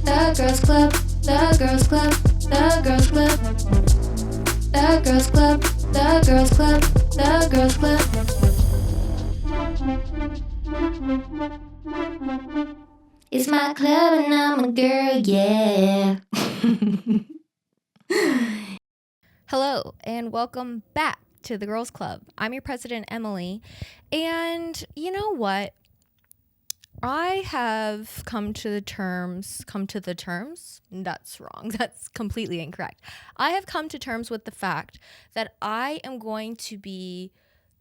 The Girls Club, The Girls Club, The Girls Club, The Girls Club, The Girls Club, The Girls Club. It's my club and I'm a girl, yeah. Hello and welcome back to the Girls Club. I'm your president, Emily, and you know what? I have come to the terms. That's wrong. That's completely incorrect. I have come to terms with the fact that I am going to be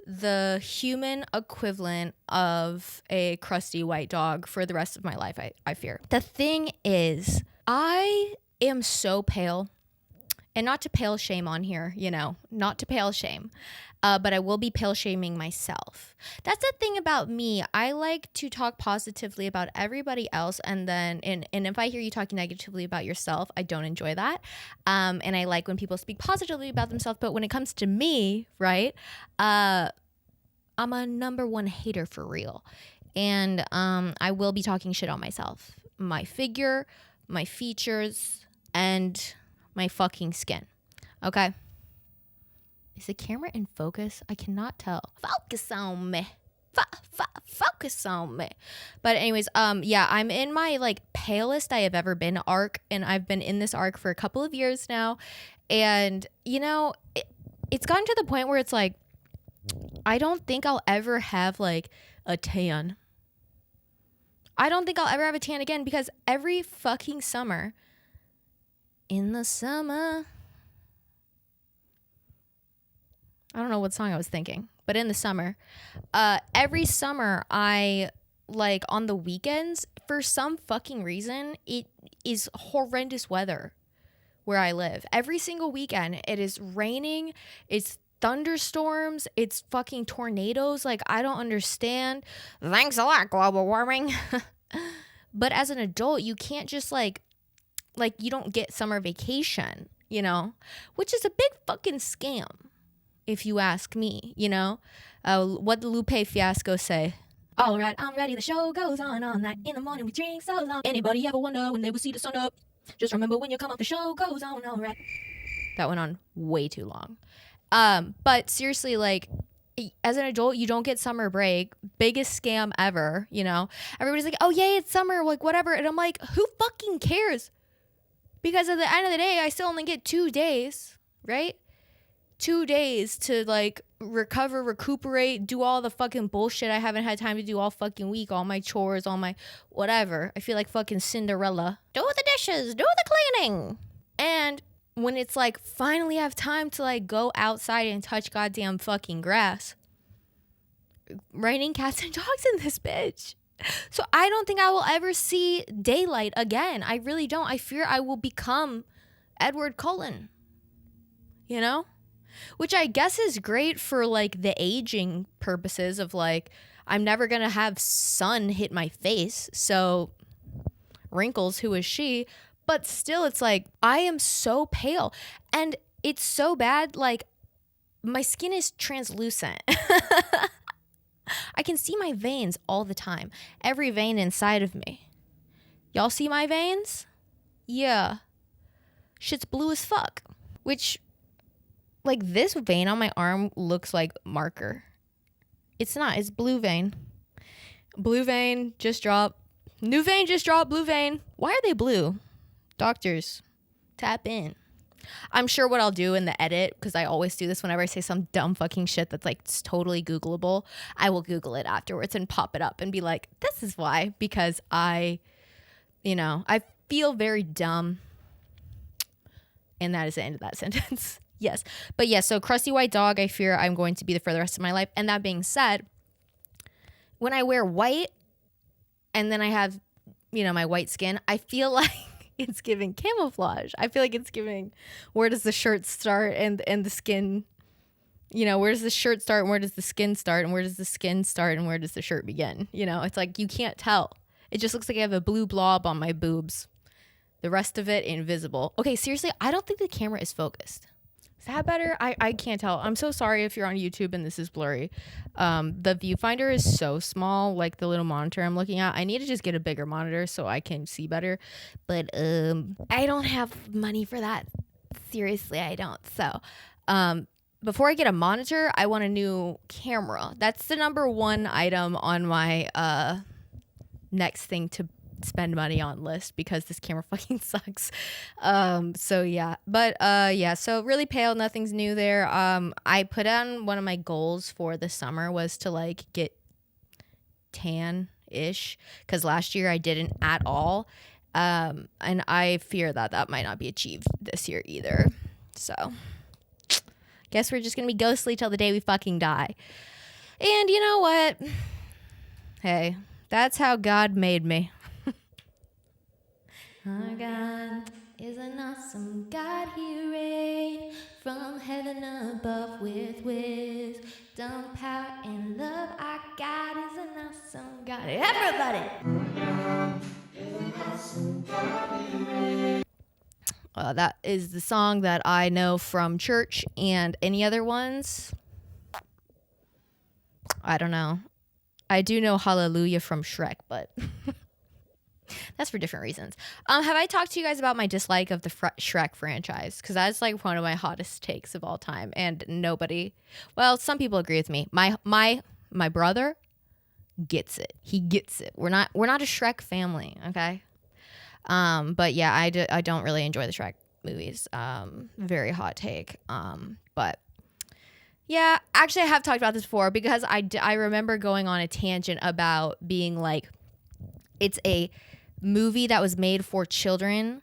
the human equivalent of a crusty white dog for the rest of my life, I fear. The thing is, I am so pale. And not to pale shame on here, not to pale shame, but I will be pale shaming myself. That's the thing about me. I like to talk positively about everybody else, and if I hear you talking negatively about yourself, I don't enjoy that. And I like when people speak positively about themselves, but when it comes to me, right, I'm a number one hater for real. And I will be talking shit on myself, my figure, my features, and my fucking skin. Okay. Is the camera in focus? I cannot tell. Focus on me. Focus on me. But anyways, yeah, I'm in my palest I have ever been arc, and I've been in this arc for a couple of years now. And it's gotten to the point where it's like, I don't think I'll ever have a tan. I don't think I'll ever have a tan again, because every fucking summer, in the summer, I don't know what song I was thinking, but in the summer, every summer I on the weekends, for some fucking reason, it is horrendous weather where I live. Every single weekend it is raining, it's thunderstorms, it's fucking tornadoes. I don't understand. Thanks a lot, global warming. But as an adult, you can't just you don't get summer vacation, which is a big fucking scam, if you ask me, what did Lupe Fiasco say? All right, I'm ready. The show goes on all night. In the morning, we drink so long. Anybody ever wonder when they will see the sun up? Just remember when you come up, the show goes on, all right. That went on way too long. But seriously, as an adult, you don't get summer break. Biggest scam ever, Everybody's like, oh, yay, it's summer, whatever. And I'm like, who fucking cares? Because at the end of the day, I still only get 2 days, right? 2 days to recover, recuperate, do all the fucking bullshit I haven't had time to do all fucking week, all my chores, all my whatever. I feel like fucking Cinderella. Do the dishes, do the cleaning. And when it's finally have time to go outside and touch goddamn fucking grass, raining cats and dogs in this bitch. So I don't think I will ever see daylight again. I really don't. I fear I will become Edward Cullen, which I guess is great for the aging purposes of I'm never going to have sun hit my face. So wrinkles, who is she? But still, it's I am so pale, and it's so bad. My skin is translucent. I can see my veins all the time. Every vein inside of me. Y'all see my veins? Yeah. Shit's blue as fuck. Which, this vein on my arm looks like marker. It's not. It's blue vein. Blue vein just dropped. New vein just dropped. Blue vein. Why are they blue? Doctors, tap in. I'm sure what I'll do in the edit, because I always do this whenever I say some dumb fucking shit that's it's totally Googleable, I will Google it afterwards and pop it up and be like, this is why, because I feel very dumb. And that is the end of that sentence. Yes. But yes, so crusty white dog, I fear I'm going to be for the rest of my life. And that being said, when I wear white and then I have, my white skin, I feel like it's giving camouflage. I feel like it's giving, where does the shirt start and the skin, where does the shirt start and where does the skin start and where does the skin start and where does the shirt begin? It's you can't tell. It just looks like I have a blue blob on my boobs. The rest of it invisible. Okay, seriously, I don't think the camera is focused. Is that better? I can't tell. I'm so sorry if you're on YouTube and this is blurry. The viewfinder is so small, like the little monitor I'm looking at. I need to just get a bigger monitor so I can see better. But I don't have money for that. Seriously, I don't. So before I get a monitor, I want a new camera. That's the number one item on my next thing to spend money on list, because this camera fucking sucks. So yeah, but yeah, so really pale, nothing's new there. I put on one of my goals for the summer was to like get tan ish, because last year I didn't at all. And I fear that might not be achieved this year either. So guess we're just gonna be ghostly till the day we fucking die. And you know what? Hey, that's how God made me. Our God is an awesome God. He reigns from heaven above with wisdom, power, and love. Our God is an awesome God. Everybody! Our God is an awesome God. That is the song that I know from church, and any other ones? I don't know. I do know Hallelujah from Shrek, but that's for different reasons. Have I talked to you guys about my dislike of the Shrek franchise? Because that's like one of my hottest takes of all time, and nobody, well, some people agree with me. My brother gets it. He gets it. We're not a Shrek family, okay? But yeah, I don't really enjoy the Shrek movies. Very hot take. But yeah, actually I have talked about this before, because I remember going on a tangent about being like, it's a movie that was made for children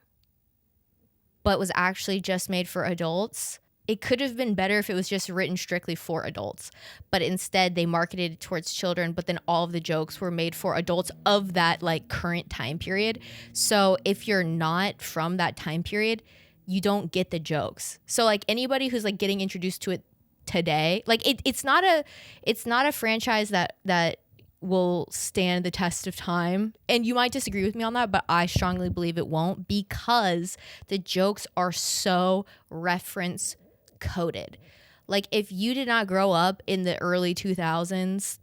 but was actually just made for adults. It could have been better if it was just written strictly for adults, but instead they marketed it towards children, but then all of the jokes were made for adults of that like current time period. So if you're not from that time period, you don't get the jokes. So like anybody who's like getting introduced to it today, like it's not a franchise that will stand the test of time. And you might disagree with me on that, but I strongly believe it won't, because the jokes are so reference coded. Like if you did not grow up in the early 2000s,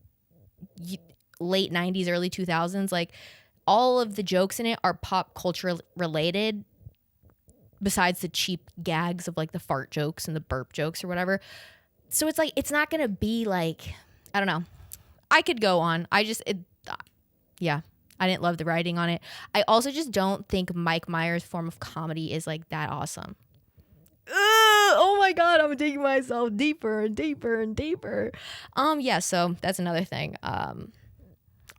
late 90s, early 2000s, like all of the jokes in it are pop culture related, besides the cheap gags of like the fart jokes and the burp jokes or whatever. So it's like, it's not going to be like, I don't know. I could go on. Yeah, I didn't love the writing on it. I also just don't think Mike Myers' form of comedy is like that awesome. Oh my God, I'm taking myself deeper and deeper and deeper. Yeah, so that's another thing.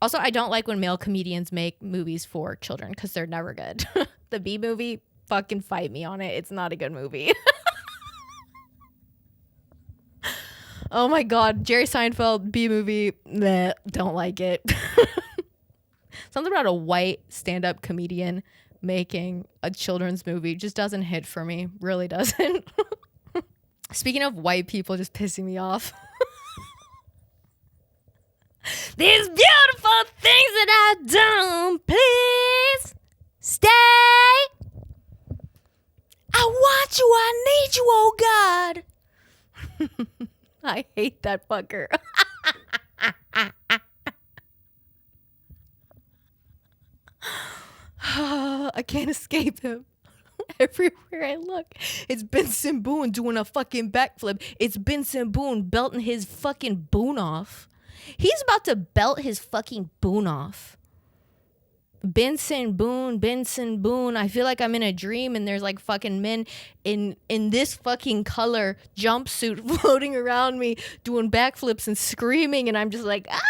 Also, I don't like when male comedians make movies for children, because they're never good. The B movie, fucking fight me on it. It's not a good movie. Oh my God, Jerry Seinfeld, B movie, bleh, don't like it. Something about a white stand-up comedian making a children's movie just doesn't hit for me. Really doesn't. Speaking of white people just pissing me off. These beautiful things that I've done, please stay. I want you, I need you, oh God. I hate that fucker. I can't escape him. Everywhere I look, it's Benson Boone doing a fucking backflip. It's Benson Boone belting his fucking boon off. He's about to belt his fucking boon off. Benson Boone. I feel like I'm in a dream and there's like fucking men in this fucking color jumpsuit floating around me doing backflips and screaming, and I'm just like, ah!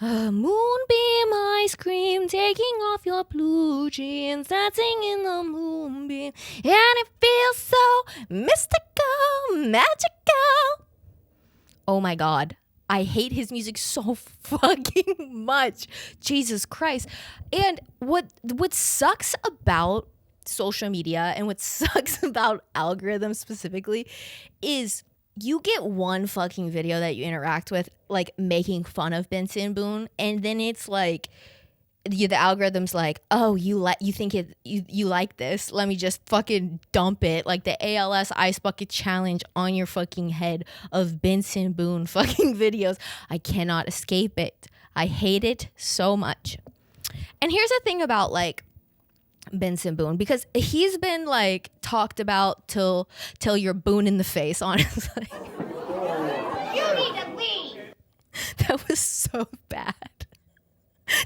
Moonbeam ice cream, taking off your blue jeans, dancing in the moonbeam, and it feels so mystical, magical. Oh my God. I hate his music so fucking much. Jesus Christ. And what sucks about social media, and what sucks about algorithms specifically, is you get one fucking video that you interact with, like making fun of Benson Boone, and then it's like the algorithm's like, oh, you think you like this, let me just fucking dump it like the ALS ice bucket challenge on your fucking head of Benson Boone fucking videos. I cannot escape it. I hate it so much. And here's the thing about like Benson Boone, because he's been like talked about till you're Boone in the face, honestly. You need to leave. That was so bad.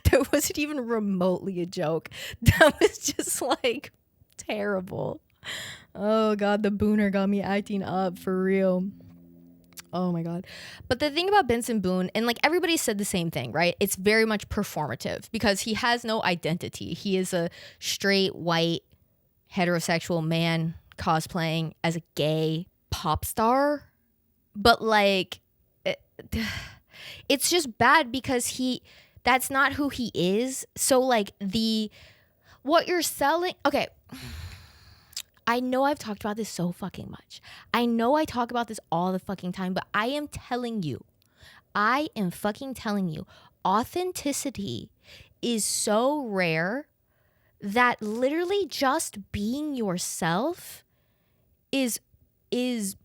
That wasn't even remotely a joke. That was just like terrible. Oh God, the Booner got me acting up for real. Oh my God. But the thing about Benson Boone, and like everybody said the same thing, right? It's very much performative because he has no identity. He is a straight, white, heterosexual man cosplaying as a gay pop star. But like, it's just bad because that's not who he is. So like what you're selling, okay. I know I've talked about this so fucking much. I know I talk about this all the fucking time, but I am fucking telling you, authenticity is so rare that literally just being yourself is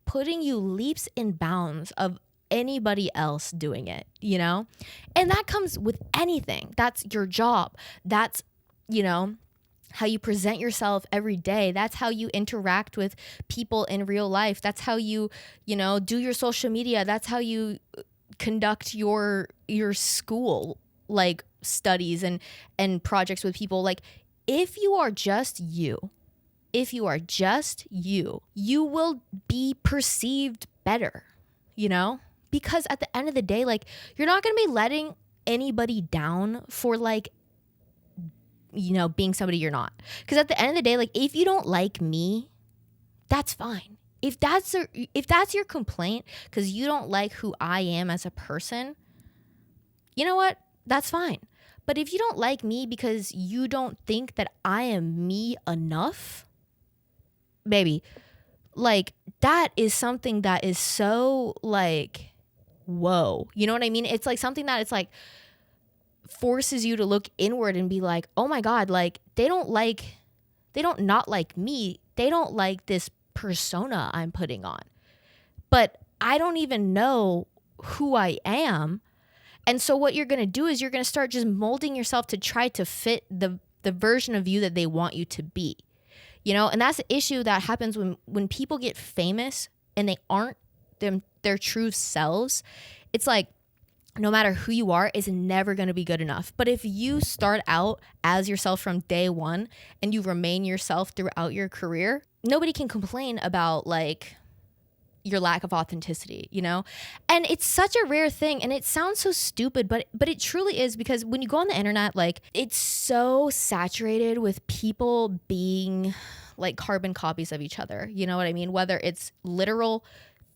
putting you leaps and bounds of anybody else doing it, you know? And that comes with anything. That's your job. That's, you know, how you present yourself every day. That's how you interact with people in real life. That's how you know, do your social media. That's how you conduct your school like studies and projects with people. Like if you are just you, you will be perceived better, you know? Because at the end of the day, like you're not going to be letting anybody down for like, you know, being somebody you're not. Because at the end of the day, like if you don't like me, that's fine. If that's your complaint because you don't like who I am as a person, you know what? That's fine. But if you don't like me because you don't think that I am me enough, baby, like that is something that is so like, whoa. You know what I mean? It's like something that it's like forces you to look inward and be like, oh my God, like they don't not like me. They don't like this persona I'm putting on. But I don't even know who I am. And so what you're going to do is you're going to start just molding yourself to try to fit the version of you that they want you to be. You know, and that's the issue that happens when people get famous and they aren't their true selves. It's like, no matter who you are, is never going to be good enough. But if you start out as yourself from day one and you remain yourself throughout your career, nobody can complain about like your lack of authenticity, you know? And it's such a rare thing, and it sounds so stupid, but it truly is, because when you go on the internet, like it's so saturated with people being like carbon copies of each other. You know what I mean? Whether it's literal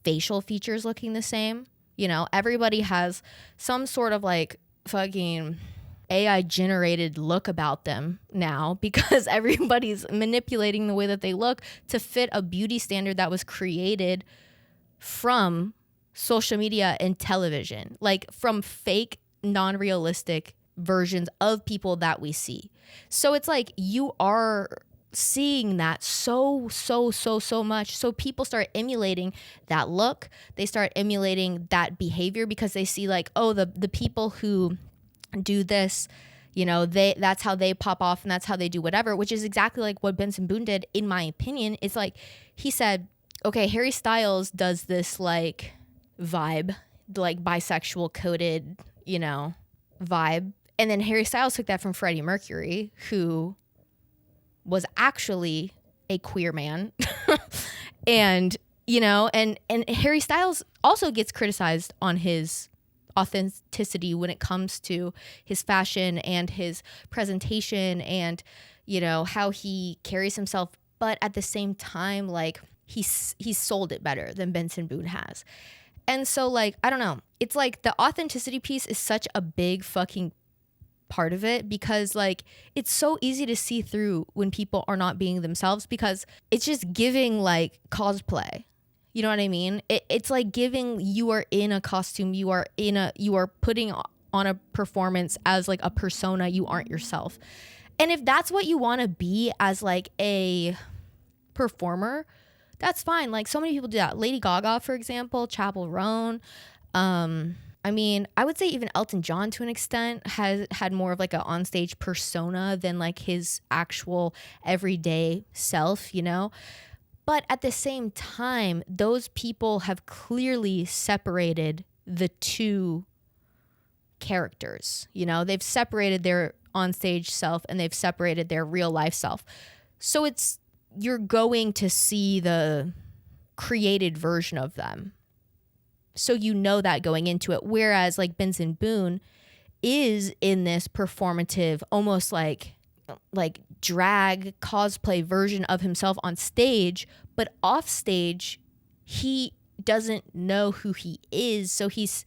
facial features looking the same. You know, everybody has some sort of like fucking AI generated look about them now because everybody's manipulating the way that they look to fit a beauty standard that was created from social media and television, like from fake, non-realistic versions of people that we see. So it's like you are seeing that so much. So people start emulating that look. They start emulating that behavior because they see like, oh, the people who do this, you know, that's how they pop off and that's how they do whatever, which is exactly like what Benson Boone did, in my opinion. It's like he said, okay, Harry Styles does this like vibe, like bisexual coded, you know, vibe. And then Harry Styles took that from Freddie Mercury, who was actually a queer man. And, you know, and Harry Styles also gets criticized on his authenticity when it comes to his fashion and his presentation and, you know, how he carries himself. But at the same time, like he's sold it better than Benson Boone has. And so like, I don't know. It's like the authenticity piece is such a big fucking part of it, because like it's so easy to see through when people are not being themselves, because it's just giving like cosplay. You know what I mean? It's like giving, you are in a costume, you are putting on a performance as like a persona. You aren't yourself. And if that's what you want to be as like a performer, that's fine. Like so many people do that. Lady Gaga, for example, Chappell Roan. I mean, I would say even Elton John to an extent has had more of like an onstage persona than like his actual everyday self, you know? But at the same time, those people have clearly separated the two characters, you know? They've separated their onstage self and they've separated their real life self. So you're going to see the created version of them. So you know that going into it. Whereas like Benson Boone is in this performative, almost like drag cosplay version of himself on stage, but off stage, he doesn't know who he is. So he's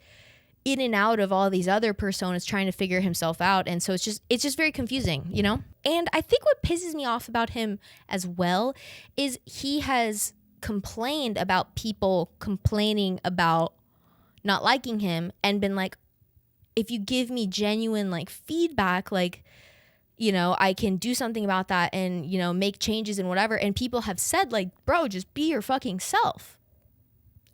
in and out of all these other personas trying to figure himself out. And so it's just very confusing, you know? And I think what pisses me off about him as well is he has complained about people complaining about not liking him and been like, if you give me genuine like feedback, like, you know, I can do something about that and, you know, make changes and whatever. And people have said like, bro, just be your fucking self.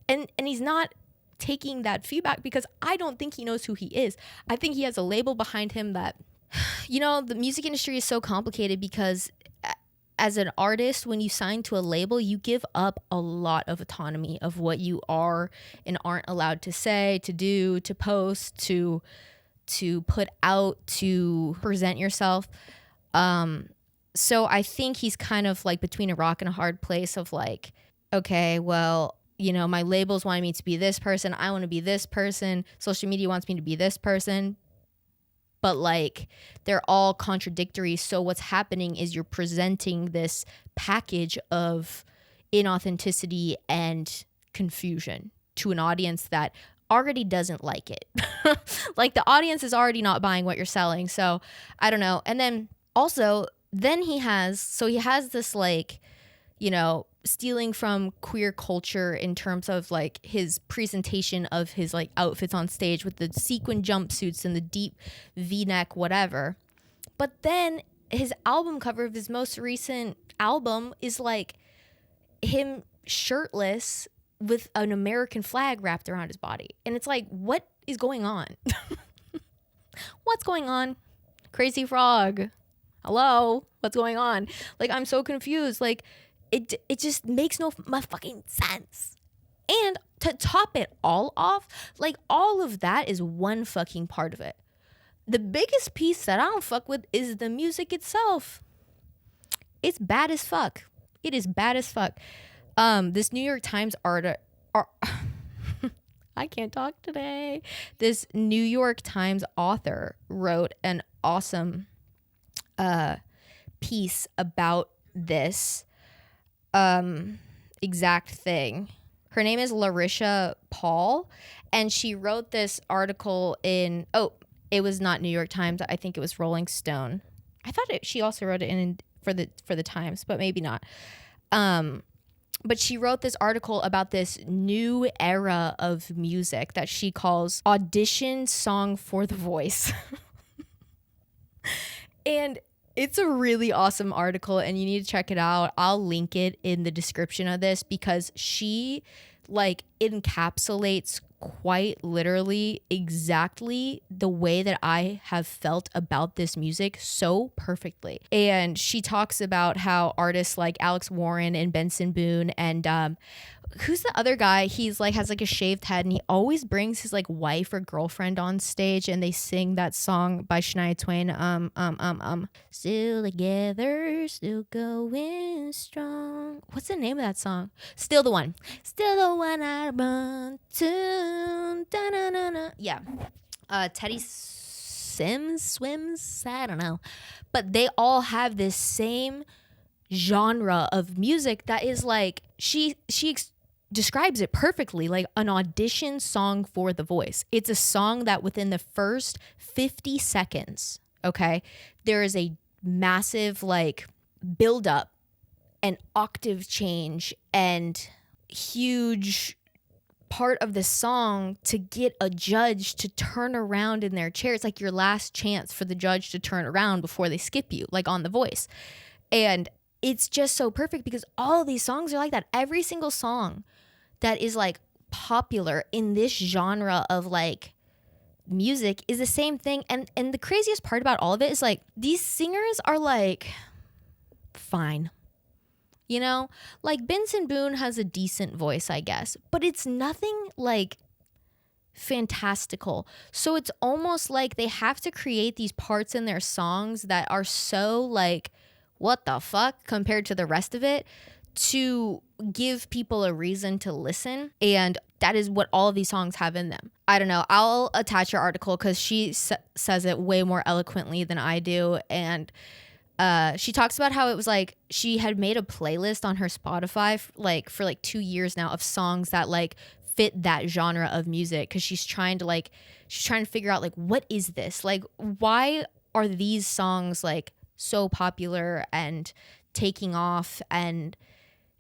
And he's not taking that feedback because I don't think he knows who he is. I think he has a label behind him that, you know, the music industry is so complicated because as an artist, when you sign to a label, you give up a lot of autonomy of what you are and aren't allowed to say, to do, to post, to put out, to present yourself. So I think he's kind of like between a rock and a hard place of like, okay, well, you know, my labels wanted me to be this person. I want to be this person. Social media wants me to be this person. But like they're all contradictory. So what's happening is you're presenting this package of inauthenticity and confusion to an audience that already doesn't like it. Like the audience is already not buying what you're selling. So I don't know. And then also he has this like, you know, stealing from queer culture in terms of like his presentation of his like outfits on stage with the sequin jumpsuits and the deep V-neck, whatever. But then his album cover of his most recent album is like him shirtless with an American flag wrapped around his body. And it's like, what is going on? What's going on? Crazy Frog. Hello? What's going on? Like, I'm so confused. Like, it just makes no fucking sense. And to top it all off, like all of that is one fucking part of it. The biggest piece that I don't fuck with is the music itself. It's bad as fuck. It is bad as fuck. This New York Times I can't talk today. This New York Times author wrote an awesome piece about this exact thing. Her name is Larisha Paul, and she wrote this article in, it was not New York Times. I think it was Rolling Stone. I thought she also wrote it for the Times, but maybe not. But she wrote this article about this new era of music that she calls audition song for the voice. And it's a really awesome article and you need to check it out. I'll link it in the description of this because she like encapsulates quite literally exactly the way that I have felt about this music so perfectly. And she talks about how artists like Alex Warren and Benson Boone and who's the other guy? He's like has like a shaved head and he always brings his like wife or girlfriend on stage and they sing that song by Shania Twain. Still together, still going strong. What's the name of that song? Still the one I run to. Da-na-na-na. Yeah. Teddy Swims, I don't know. But they all have this same genre of music that is like she describes it perfectly, like an audition song for the voice. It's a song that within the first 50 seconds, okay, there is a massive like build up and octave change and huge part of the song to get a judge to turn around in their chair. It's like your last chance for the judge to turn around before they skip you, like on The Voice. And it's just so perfect because all of these songs are like that. Every single song that is like popular in this genre of like music is the same thing. And the craziest part about all of it is like these singers are like fine. You know, like Benson Boone has a decent voice, I guess, but it's nothing like fantastical. So it's almost like they have to create these parts in their songs that are so like, what the fuck compared to the rest of it to give people a reason to listen. And that is what all of these songs have in them. I don't know. I'll attach your article because she says it way more eloquently than I do. And she talks about how it was like she had made a playlist on her Spotify for 2 years now of songs that like fit that genre of music because she's trying to figure out like what is this, like why are these songs like so popular and taking off. And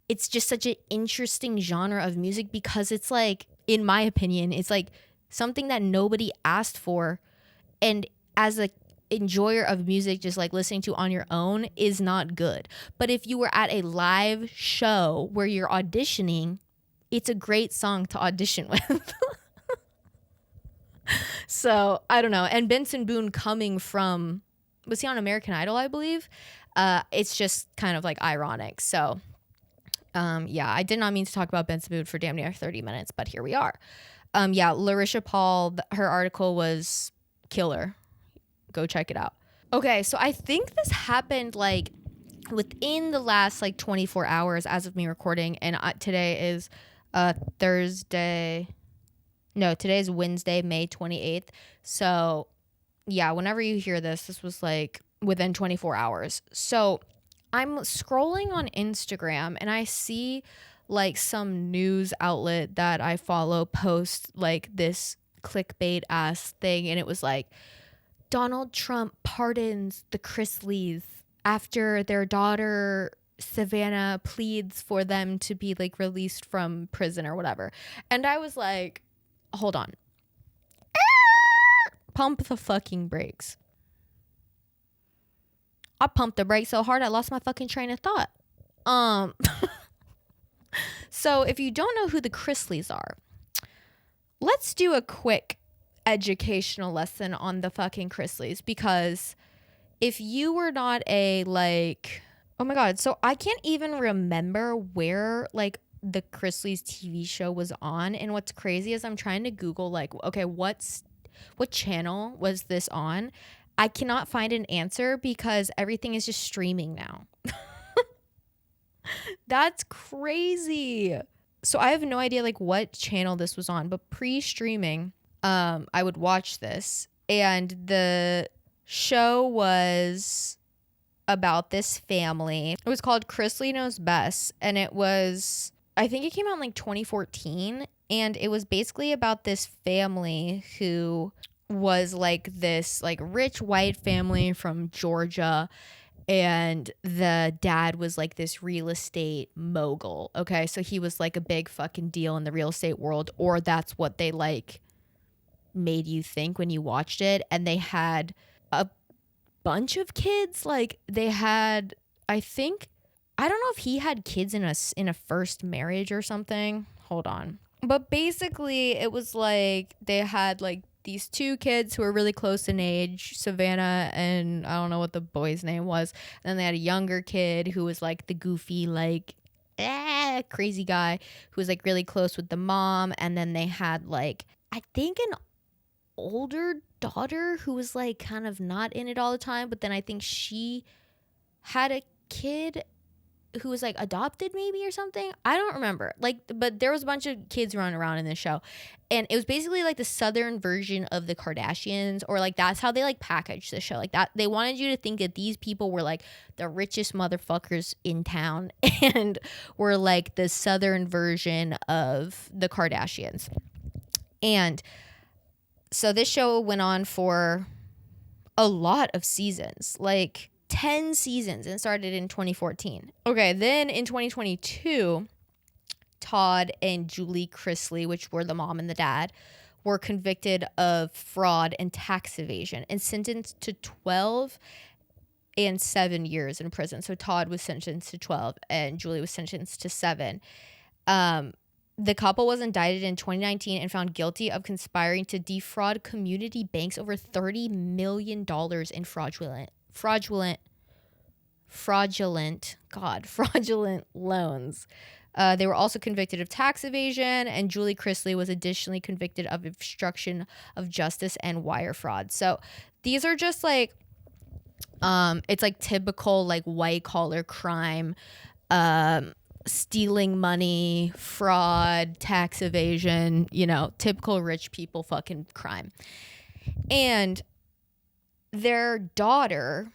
it's just such an interesting genre of music because it's like, in my opinion, it's like something that nobody asked for, and as a enjoyer of music, just like listening to on your own is not good. But if you were at a live show where you're auditioning, it's a great song to audition with. So I don't know. And Benson Boone coming from, was he on American Idol, I believe? It's just kind of like ironic. So yeah, I did not mean to talk about Benson Boone for damn near 30 minutes, but here we are. Yeah, Larisha Paul, her article was killer. Go check it out. Okay, so I think this happened like within the last like 24 hours as of me recording, and today is Thursday. No, today is Wednesday, May 28th. So yeah, whenever you hear this was like within 24 hours. So I'm scrolling on Instagram and I see like some news outlet that I follow post like this clickbait ass thing, and it was like, Donald Trump pardons the Chrisleys after their daughter Savannah pleads for them to be like released from prison or whatever. And I was like, hold on. Pump the fucking brakes. I pumped the brakes so hard I lost my fucking train of thought. So if you don't know who the Chrisleys are, let's do a quick educational lesson on the fucking Chrisleys, because if you were not a like, oh my god, so I can't even remember where like the Chrisleys TV show was on. And what's crazy is I'm trying to Google like, okay, what channel was this on? I cannot find an answer because everything is just streaming now. That's crazy. So I have no idea like what channel this was on, but pre-streaming I would watch this, and the show was about this family. It was called Chrisley Knows Best, and it was, I think it came out in like 2014, and it was basically about this family who was like this like rich white family from Georgia, and the dad was like this real estate mogul. Okay, so he was like a big fucking deal in the real estate world, or that's what they like made you think when you watched it. And they had a bunch of kids. Like they had, I think, I don't know if he had kids in a first marriage or something. Hold on. But basically it was like they had like these two kids who were really close in age, Savannah and I don't know what the boy's name was. And then they had a younger kid who was like the goofy, like crazy guy who was like really close with the mom. And then they had like, I think an older daughter who was like kind of not in it all the time, but then I think she had a kid who was like adopted maybe or something. I don't remember. Like, but there was a bunch of kids running around in this show, and it was basically like the southern version of the Kardashians, or like that's how they like packaged the show. Like that, they wanted you to think that these people were like the richest motherfuckers in town and were like the southern version of the Kardashians. And so this show went on for a lot of seasons, like 10 seasons, and started in 2014. Okay, then in 2022, Todd and Julie Chrisley, which were the mom and the dad, were convicted of fraud and tax evasion and sentenced to 12 and 7 years in prison. So Todd was sentenced to 12 and Julie was sentenced to 7. The couple was indicted in 2019 and found guilty of conspiring to defraud community banks over $30 million in fraudulent loans. They were also convicted of tax evasion, and Julie Chrisley was additionally convicted of obstruction of justice and wire fraud. So these are just like, it's like typical like white collar crime, stealing money, fraud, tax evasion, you know, typical rich people fucking crime. And their daughter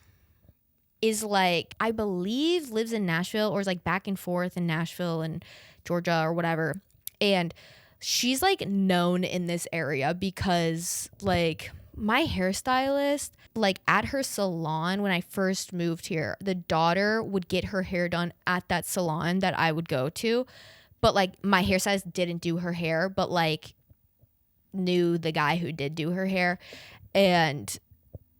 is like, I believe lives in Nashville or is like back and forth in Nashville and Georgia or whatever. And she's like known in this area because like my hairstylist, like at her salon when I first moved here, the daughter would get her hair done at that salon that I would go to. But like my hairstylist didn't do her hair, but like knew the guy who did do her hair. And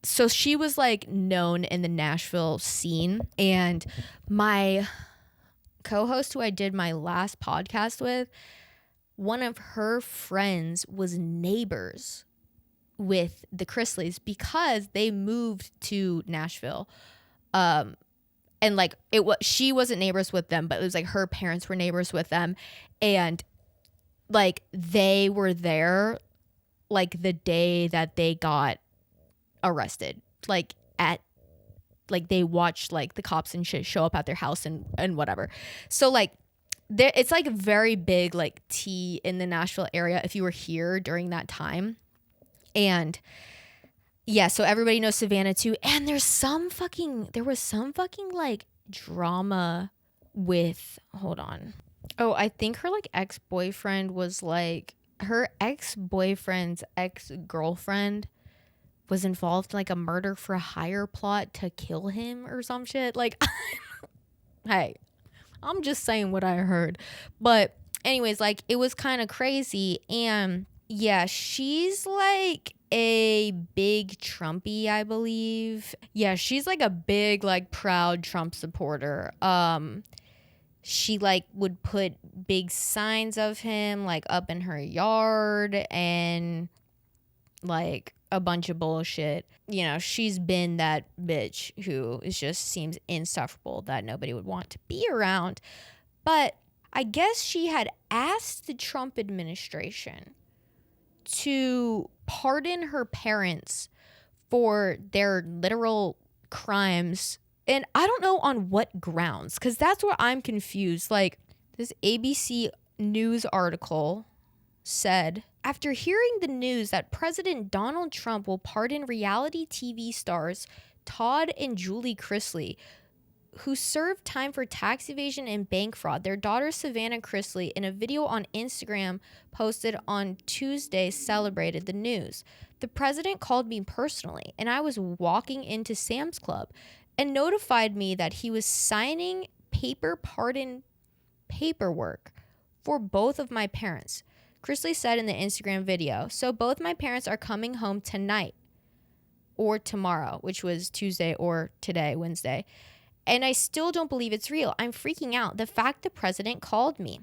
so she was like known in the Nashville scene. And my co-host who I did my last podcast with, one of her friends was neighbors with the Chrisleys because they moved to Nashville. And like she wasn't neighbors with them, but it was like her parents were neighbors with them. And like they were there like the day that they got arrested, like they watched like the cops and shit show up at their house and whatever. So like it's like very big like tea in the Nashville area if you were here during that time. And yeah, so everybody knows Savannah too. And there was some fucking like drama with, hold on. Oh, I think her like ex-boyfriend was like, her ex-boyfriend's ex-girlfriend was involved in like a murder for hire plot to kill him or some shit. Like, hey, I'm just saying what I heard. But anyways, like it was kind of crazy. And yeah, she's like a big Trumpy, I believe. Yeah, she's like a big like proud Trump supporter. She like would put big signs of him like up in her yard and like a bunch of bullshit. You know, she's been that bitch who just seems insufferable that nobody would want to be around. But I guess she had asked the Trump administration to pardon her parents for their literal crimes. And I don't know on what grounds, because that's where I'm confused. Like, this ABC News article said, after hearing the news that President Donald Trump will pardon reality TV stars Todd and Julie Chrisley, who served time for tax evasion and bank fraud, their daughter Savannah Chrisley, in a video on Instagram posted on Tuesday, celebrated the news. The president called me personally, and I was walking into Sam's Club and notified me that he was signing paper pardon paperwork for both of my parents. Chrisley said in the Instagram video, so both my parents are coming home tonight or tomorrow, which was Tuesday, or today, Wednesday. And I still don't believe it's real. I'm freaking out. The fact the president called me.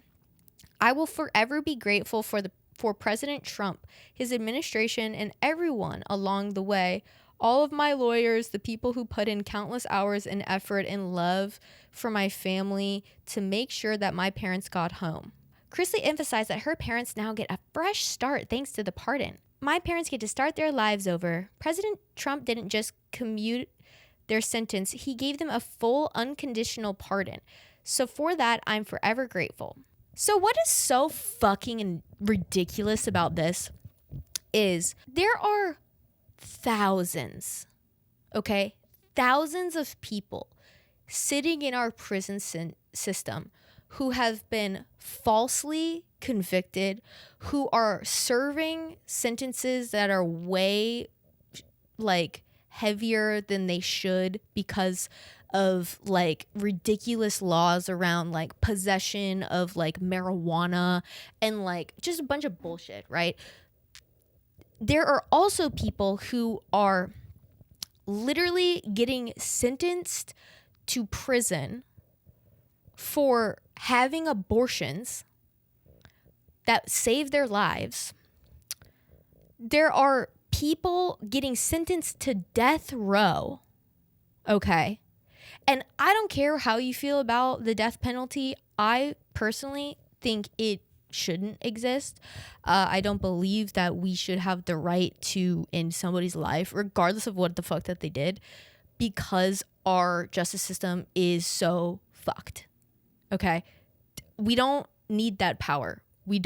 I will forever be grateful for President Trump, his administration, and everyone along the way. All of my lawyers, the people who put in countless hours and effort and love for my family to make sure that my parents got home. Chrisley emphasized that her parents now get a fresh start thanks to the pardon. My parents get to start their lives over. President Trump didn't just commute their sentence, he gave them a full unconditional pardon. So for that, I'm forever grateful. So what is so fucking ridiculous about this is there are thousands, okay? Thousands of people sitting in our prison system who have been falsely convicted, who are serving sentences that are way like heavier than they should because of like ridiculous laws around like possession of like marijuana and like just a bunch of bullshit, right? There are also people who are literally getting sentenced to prison for having abortions that save their lives. There are people getting sentenced to death row, okay? And I don't care how you feel about the death penalty. I personally think it shouldn't exist. I don't believe that we should have the right to end somebody's life, regardless of what the fuck that they did, because our justice system is so fucked, okay? We don't need that power. We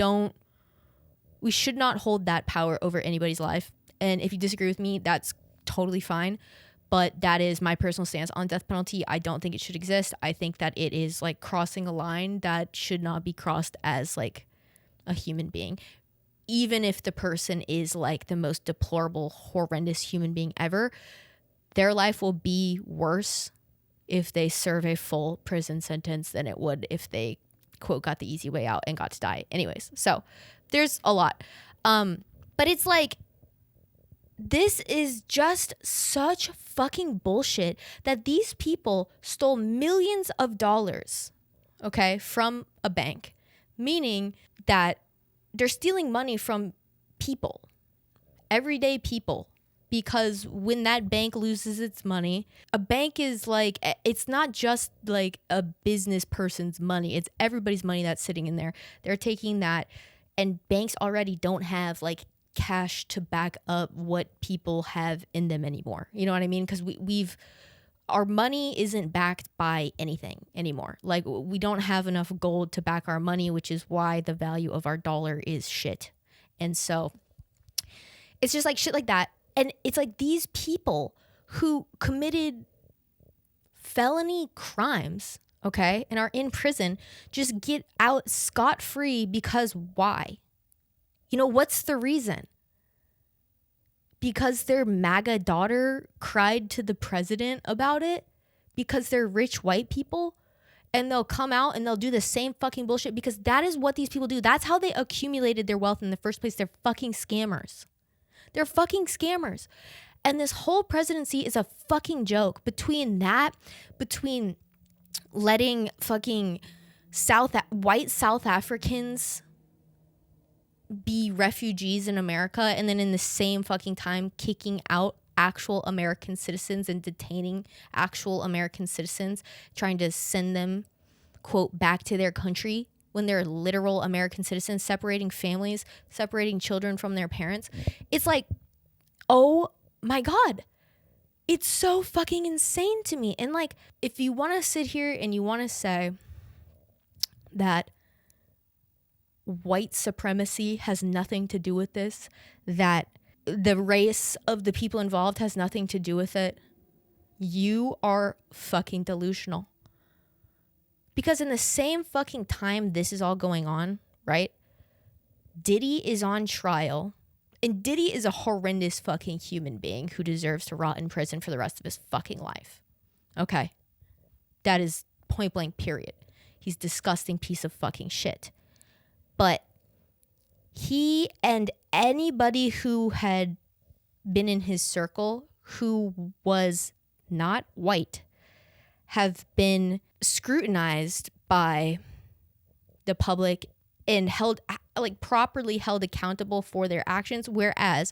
should not hold that power over anybody's life. And if you disagree with me, that's totally fine. But that is my personal stance on death penalty. I don't think it should exist. I think that it is like crossing a line that should not be crossed as like a human being. Even if the person is like the most deplorable, horrendous human being ever, their life will be worse if they serve a full prison sentence than it would if they, quote, got the easy way out and got to die. Anyways, so there's a lot. But it's like, this is just such fucking bullshit that these people stole millions of dollars, okay, from a bank, meaning that they're stealing money from people, everyday people, because when that bank loses its money, a bank is like, it's not just like a business person's money, it's everybody's money that's sitting in there. They're taking that, and banks already don't have like cash to back up what people have in them anymore. You know what I mean? Because our money isn't backed by anything anymore. Like, we don't have enough gold to back our money, which is why the value of our dollar is shit. And so it's just like shit like that. And it's like these people who committed felony crimes, okay, and are in prison, just get out scot-free because why? You know, what's the reason? Because their MAGA daughter cried to the president about it? Because they're rich white people? And they'll come out and they'll do the same fucking bullshit, because that is what these people do. That's how they accumulated their wealth in the first place. They're fucking scammers. They're fucking scammers. And this whole presidency is a fucking joke. Between letting fucking white South Africans be refugees in America, and then in the same fucking time kicking out actual American citizens and detaining actual American citizens, trying to send them, quote, back to their country when they're literal American citizens, separating families, separating children from their parents. It's like, oh my God, it's so fucking insane to me. And like, if you want to sit here and you want to say that white supremacy has nothing to do with this, that the race of the people involved has nothing to do with it, you are fucking delusional. Because in the same fucking time this is all going on, right? Diddy is on trial, and Diddy is a horrendous fucking human being who deserves to rot in prison for the rest of his fucking life. Okay. That is point blank, period. He's a disgusting piece of fucking shit. But he and anybody who had been in his circle who was not white have been scrutinized by the public and properly held accountable for their actions. Whereas,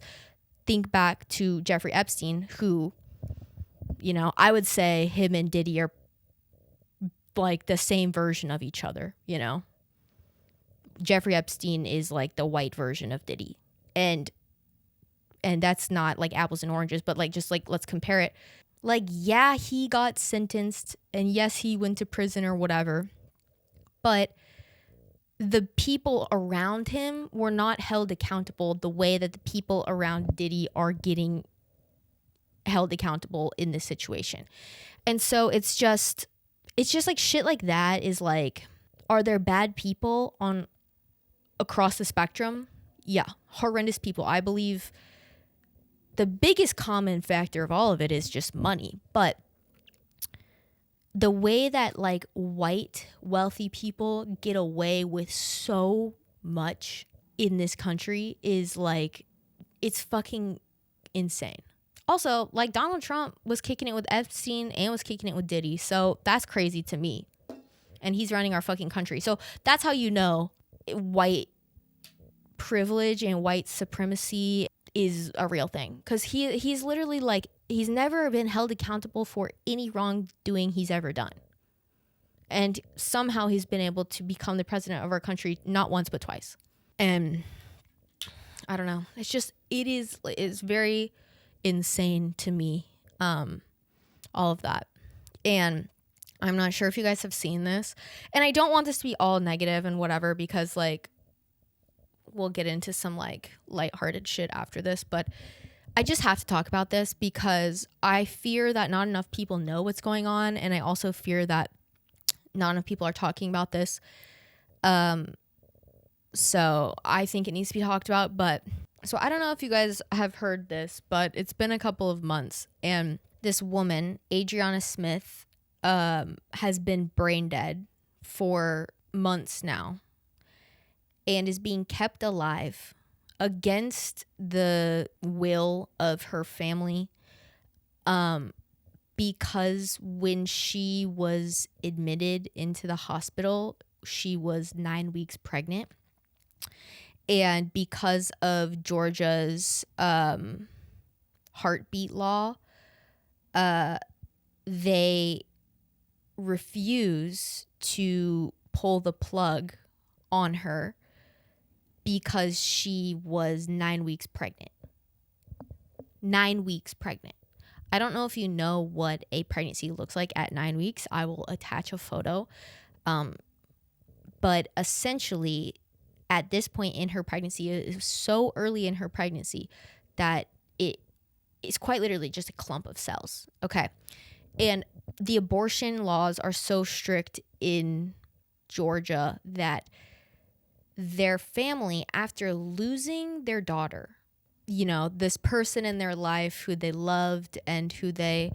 think back to Jeffrey Epstein, who, you know, I would say him and Diddy are like the same version of each other, you know? Jeffrey Epstein is like the white version of Diddy. And that's not like apples and oranges, but like, just like, let's compare it. Like, yeah, he got sentenced, and yes, he went to prison or whatever, but the people around him were not held accountable the way that the people around Diddy are getting held accountable in this situation. And so it's just like shit like that is like, are there bad people across the spectrum? Yeah, horrendous people. I believe the biggest common factor of all of it is just money. But the way that like white wealthy people get away with so much in this country is like, it's fucking insane. Also, like, Donald Trump was kicking it with Epstein and was kicking it with Diddy. So that's crazy to me. And he's running our fucking country. So that's how you know white privilege and white supremacy is a real thing. Because he's literally like, he's never been held accountable for any wrongdoing he's ever done. And somehow he's been able to become the president of our country not once but twice. And I don't know. It's just, it's very insane to me, all of that. And I'm not sure if you guys have seen this, and I don't want this to be all negative and whatever, because like we'll get into some like lighthearted shit after this, but I just have to talk about this because I fear that not enough people know what's going on, and I also fear that not enough people are talking about this. So I think it needs to be talked about. But so I don't know if you guys have heard this, but it's been a couple of months, and this woman, Adriana Smith, has been brain dead for months now and is being kept alive against the will of her family, because when she was admitted into the hospital, she was 9 weeks pregnant. And because of Georgia's heartbeat law, they refuse to pull the plug on her because she was 9 weeks pregnant. 9 weeks pregnant. I don't know if you know what a pregnancy looks like at 9 weeks. I will attach a photo. But essentially, at this point in her pregnancy, it is so early in her pregnancy that it is quite literally just a clump of cells. Okay. And the abortion laws are so strict in Georgia that their family, after losing their daughter, you know, this person in their life who they loved and who they,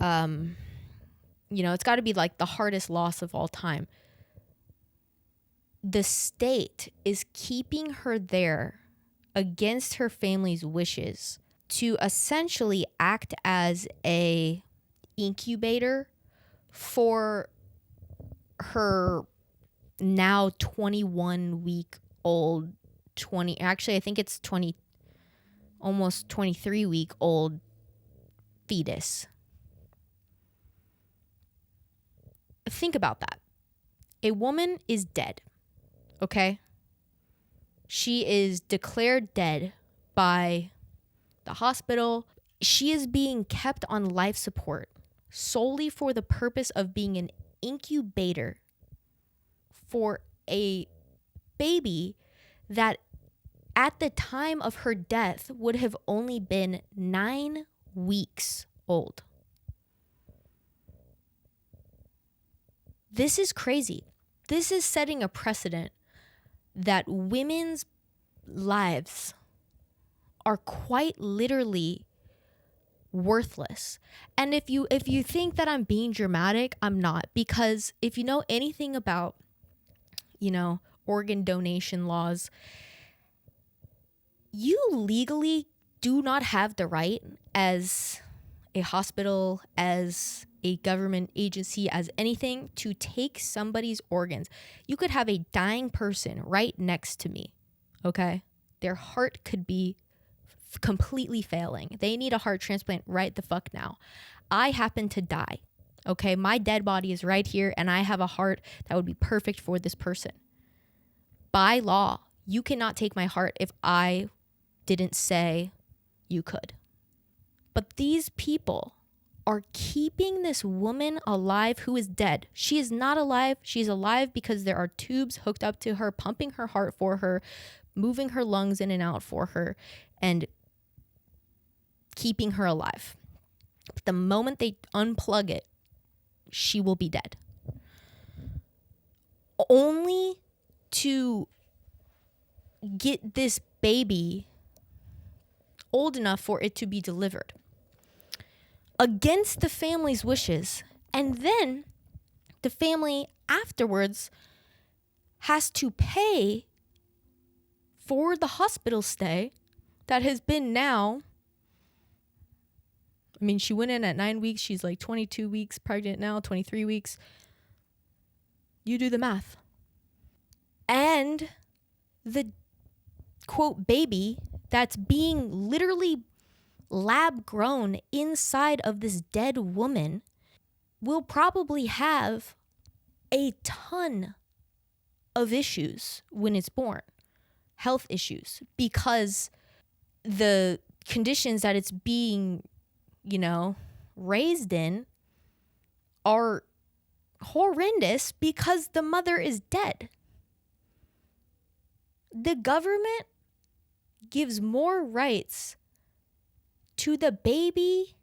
you know, it's got to be like the hardest loss of all time. The state is keeping her there against her family's wishes to essentially act as a incubator for her now 21 week old I think it's 20, almost 23 week old fetus. Think about that. A woman is dead. Okay? She is declared dead by the hospital. She is being kept on life support solely for the purpose of being an incubator for a baby that at the time of her death would have only been 9 weeks old. This is crazy. This is setting a precedent that women's lives are quite literally worthless. And if you think that I'm being dramatic, I'm not, because if you know anything about, you know, organ donation laws, you legally do not have the right as a hospital, as a government agency, as anything, to take somebody's organs. You could have a dying person right next to me, okay? Their heart could be completely failing. They need a heart transplant right the fuck now. I happen to die, okay? My dead body is right here, and I have a heart that would be perfect for this person. By law, you cannot take my heart if I didn't say you could. But these people are keeping this woman alive who is dead. She is not alive. She's alive because there are tubes hooked up to her, pumping her heart for her, moving her lungs in and out for her, and keeping her alive. But the moment they unplug it, she will be dead. Only to get this baby old enough for it to be delivered against the family's wishes. And then the family afterwards has to pay for the hospital stay that has been now, I mean, she went in at 9 weeks. She's like 22 weeks pregnant now, 23 weeks. You do the math. And the quote baby that's being literally lab grown inside of this dead woman will probably have a ton of issues when it's born, health issues, because the conditions that it's being, raised in are horrendous because the mother is dead. The government gives more rights to the baby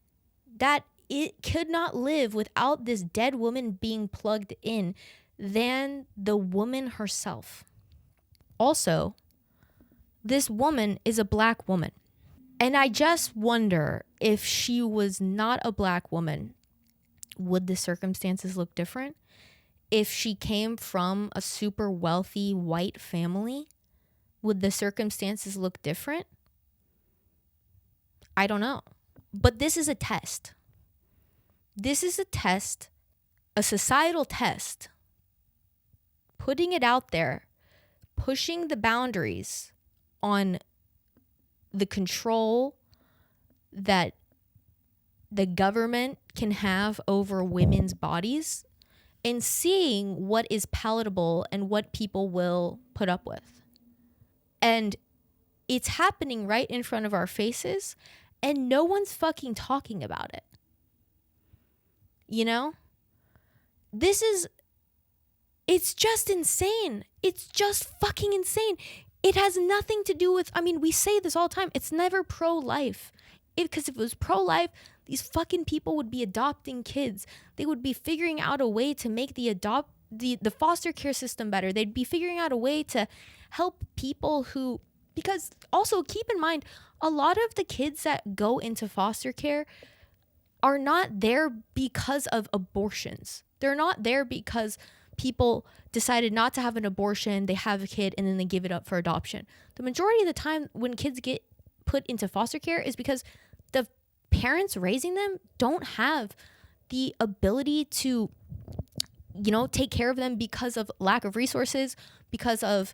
that it could not live without this dead woman being plugged in than the woman herself. Also, this woman is a black woman. And I just wonder, if she was not a black woman, would the circumstances look different? If she came from a super wealthy white family, would the circumstances look different? I don't know. But this is a test. This is a test, a societal test, putting it out there, pushing the boundaries on the control that the government can have over women's bodies, and seeing what is palatable and what people will put up with. And it's happening right in front of our faces, and no one's fucking talking about it. It's just insane. It's just fucking insane. It has nothing to do with, we say this all the time. It's never pro-life. Because if it was pro-life, these fucking people would be adopting kids. They would be figuring out a way to make the foster care system better. They'd be figuring out a way to help people who, because also keep in mind, a lot of the kids that go into foster care are not there because of abortions. They're not there because people decided not to have an abortion, they have a kid, and then they give it up for adoption. The majority of the time when kids get put into foster care is because the parents raising them don't have the ability to, take care of them because of lack of resources, because of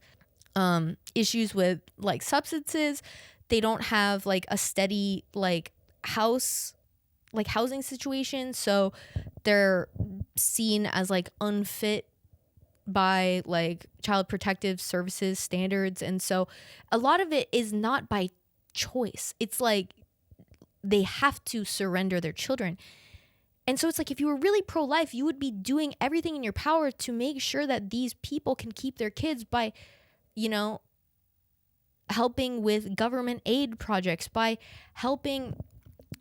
issues with like substances. They don't have like a steady housing situation, so they're seen as like unfit by like child protective services standards. And so a lot of it is not by choice. It's like they have to surrender their children. And so it's like, if you were really pro-life, you would be doing everything in your power to make sure that these people can keep their kids by, helping with government aid projects, by helping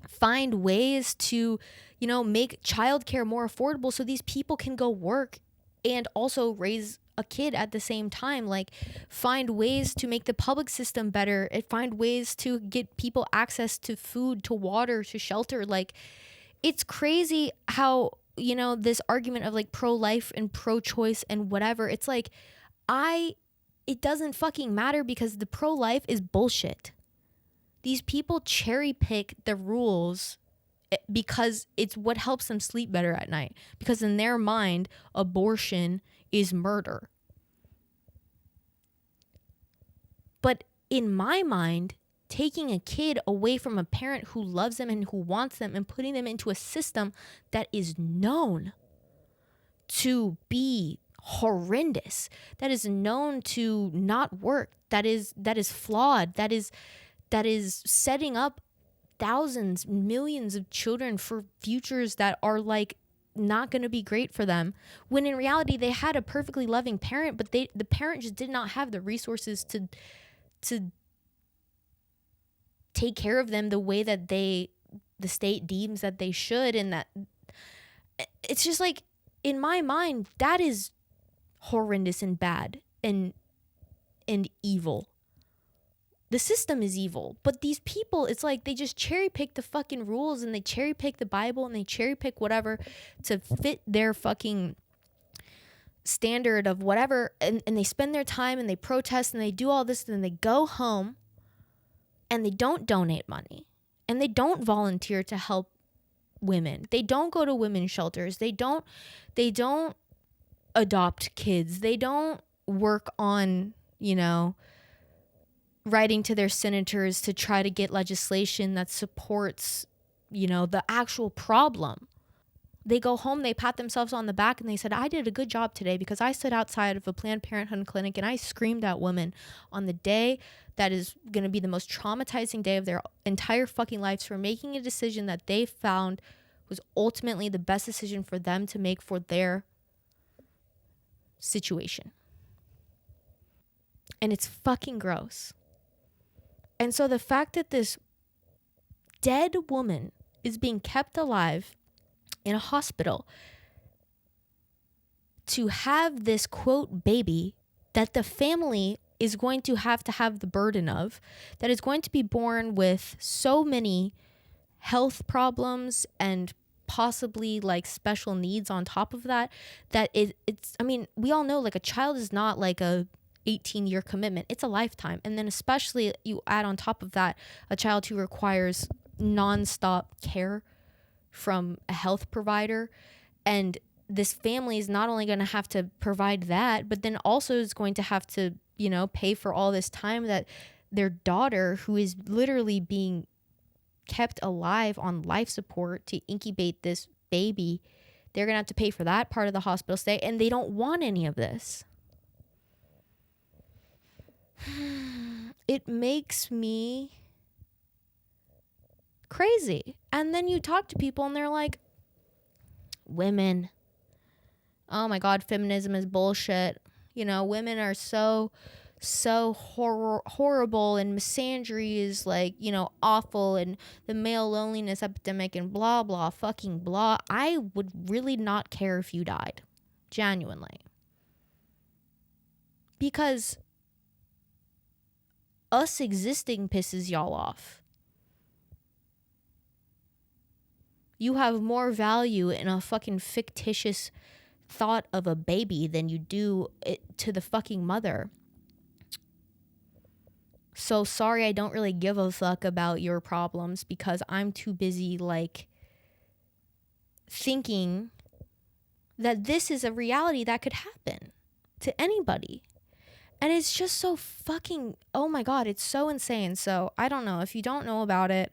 find ways to, make childcare more affordable so these people can go work and also raise a kid at the same time. Like, find ways to make the public system better and find ways to get people access to food, to water, to shelter. Like, it's crazy how, this argument of like pro-life and pro-choice and whatever, it's like, it doesn't fucking matter, because the pro-life is bullshit. These people cherry pick the rules because it's what helps them sleep better at night. Because in their mind, abortion is murder. But in my mind, taking a kid away from a parent who loves them and who wants them and putting them into a system that is known to be horrendous, that is known to not work, that is flawed, that is setting up thousands, millions of children for futures that are like not going to be great for them, when in reality they had a perfectly loving parent, but the parent just did not have the resources to take care of them the way that the state deems that they should. And that it's just like, in my mind, that is horrendous and bad and evil. the system is evil, but these people, it's like they just cherry pick the fucking rules, and they cherry pick the Bible, and they cherry pick whatever to fit their fucking standard of whatever, and they spend their time and they protest and they do all this, and then they go home and they don't donate money and they don't volunteer to help women. They don't go to women's shelters. They don't adopt kids. They don't work on, writing to their senators to try to get legislation that supports, the actual problem. They go home, they pat themselves on the back, and they said, I did a good job today because I stood outside of a Planned Parenthood clinic and I screamed at women on the day that is going to be the most traumatizing day of their entire fucking lives for making a decision that they found was ultimately the best decision for them to make for their situation. And it's fucking gross. And so the fact that this dead woman is being kept alive in a hospital to have this quote baby that the family is going to have the burden of, that is going to be born with so many health problems and possibly like special needs on top of that, it's I mean, we all know like a child is not like a 18-year commitment. It's a lifetime. And then especially you add on top of that a child who requires nonstop care from a health provider, and this family is not only going to have to provide that, but then also is going to have to, pay for all this time that their daughter, who is literally being kept alive on life support to incubate this baby, they're going to have to pay for that part of the hospital stay, and they don't want any of this. It makes me crazy. And then you talk to people and they're like, women, oh my God, feminism is bullshit. Women are so horrible, and misandry is like, awful, and the male loneliness epidemic and blah, blah, fucking blah. I would really not care if you died. Genuinely. Because us existing pisses y'all off. You have more value in a fucking fictitious thought of a baby than you do it to the fucking mother. So sorry, I don't really give a fuck about your problems because I'm too busy like thinking that this is a reality that could happen to anybody. And it's just so fucking, oh my God, it's so insane. So I don't know. If you don't know about it,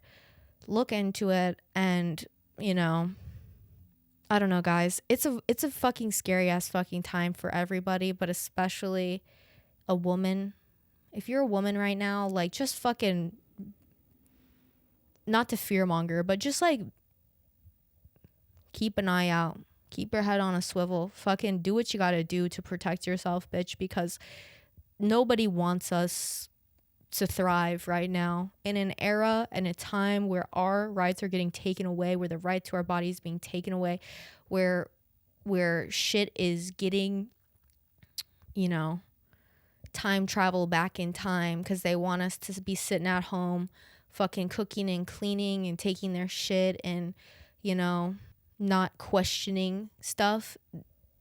look into it. And, I don't know, guys. It's a fucking scary ass fucking time for everybody, but especially a woman. If you're a woman right now, like, just fucking, not to fearmonger, but just like keep an eye out. Keep your head on a swivel. Fucking do what you gotta do to protect yourself, bitch, because nobody wants us to thrive right now in an era and a time where our rights are getting taken away, where the right to our body is being taken away, where shit is getting, time travel back in time because they want us to be sitting at home fucking cooking and cleaning and taking their shit and, not questioning stuff.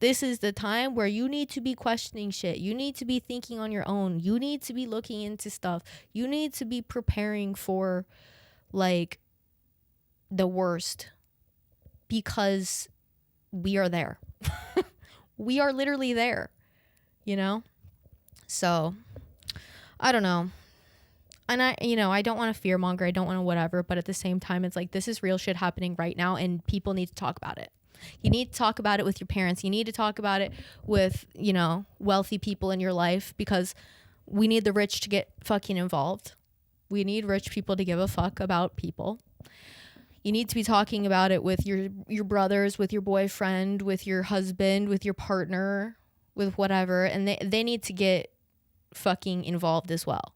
This is the time where you need to be questioning shit. You need to be thinking on your own. You need to be looking into stuff. You need to be preparing for like the worst because we are there. We are literally there, So I don't know. And I don't want to fearmonger. I don't want to whatever. But at the same time, it's like this is real shit happening right now and people need to talk about it. You need to talk about it with your parents. You need to talk about it with, wealthy people in your life because we need the rich to get fucking involved. We need rich people to give a fuck about people. You need to be talking about it with your brothers, with your boyfriend, with your husband, with your partner, with whatever. And they need to get fucking involved as well.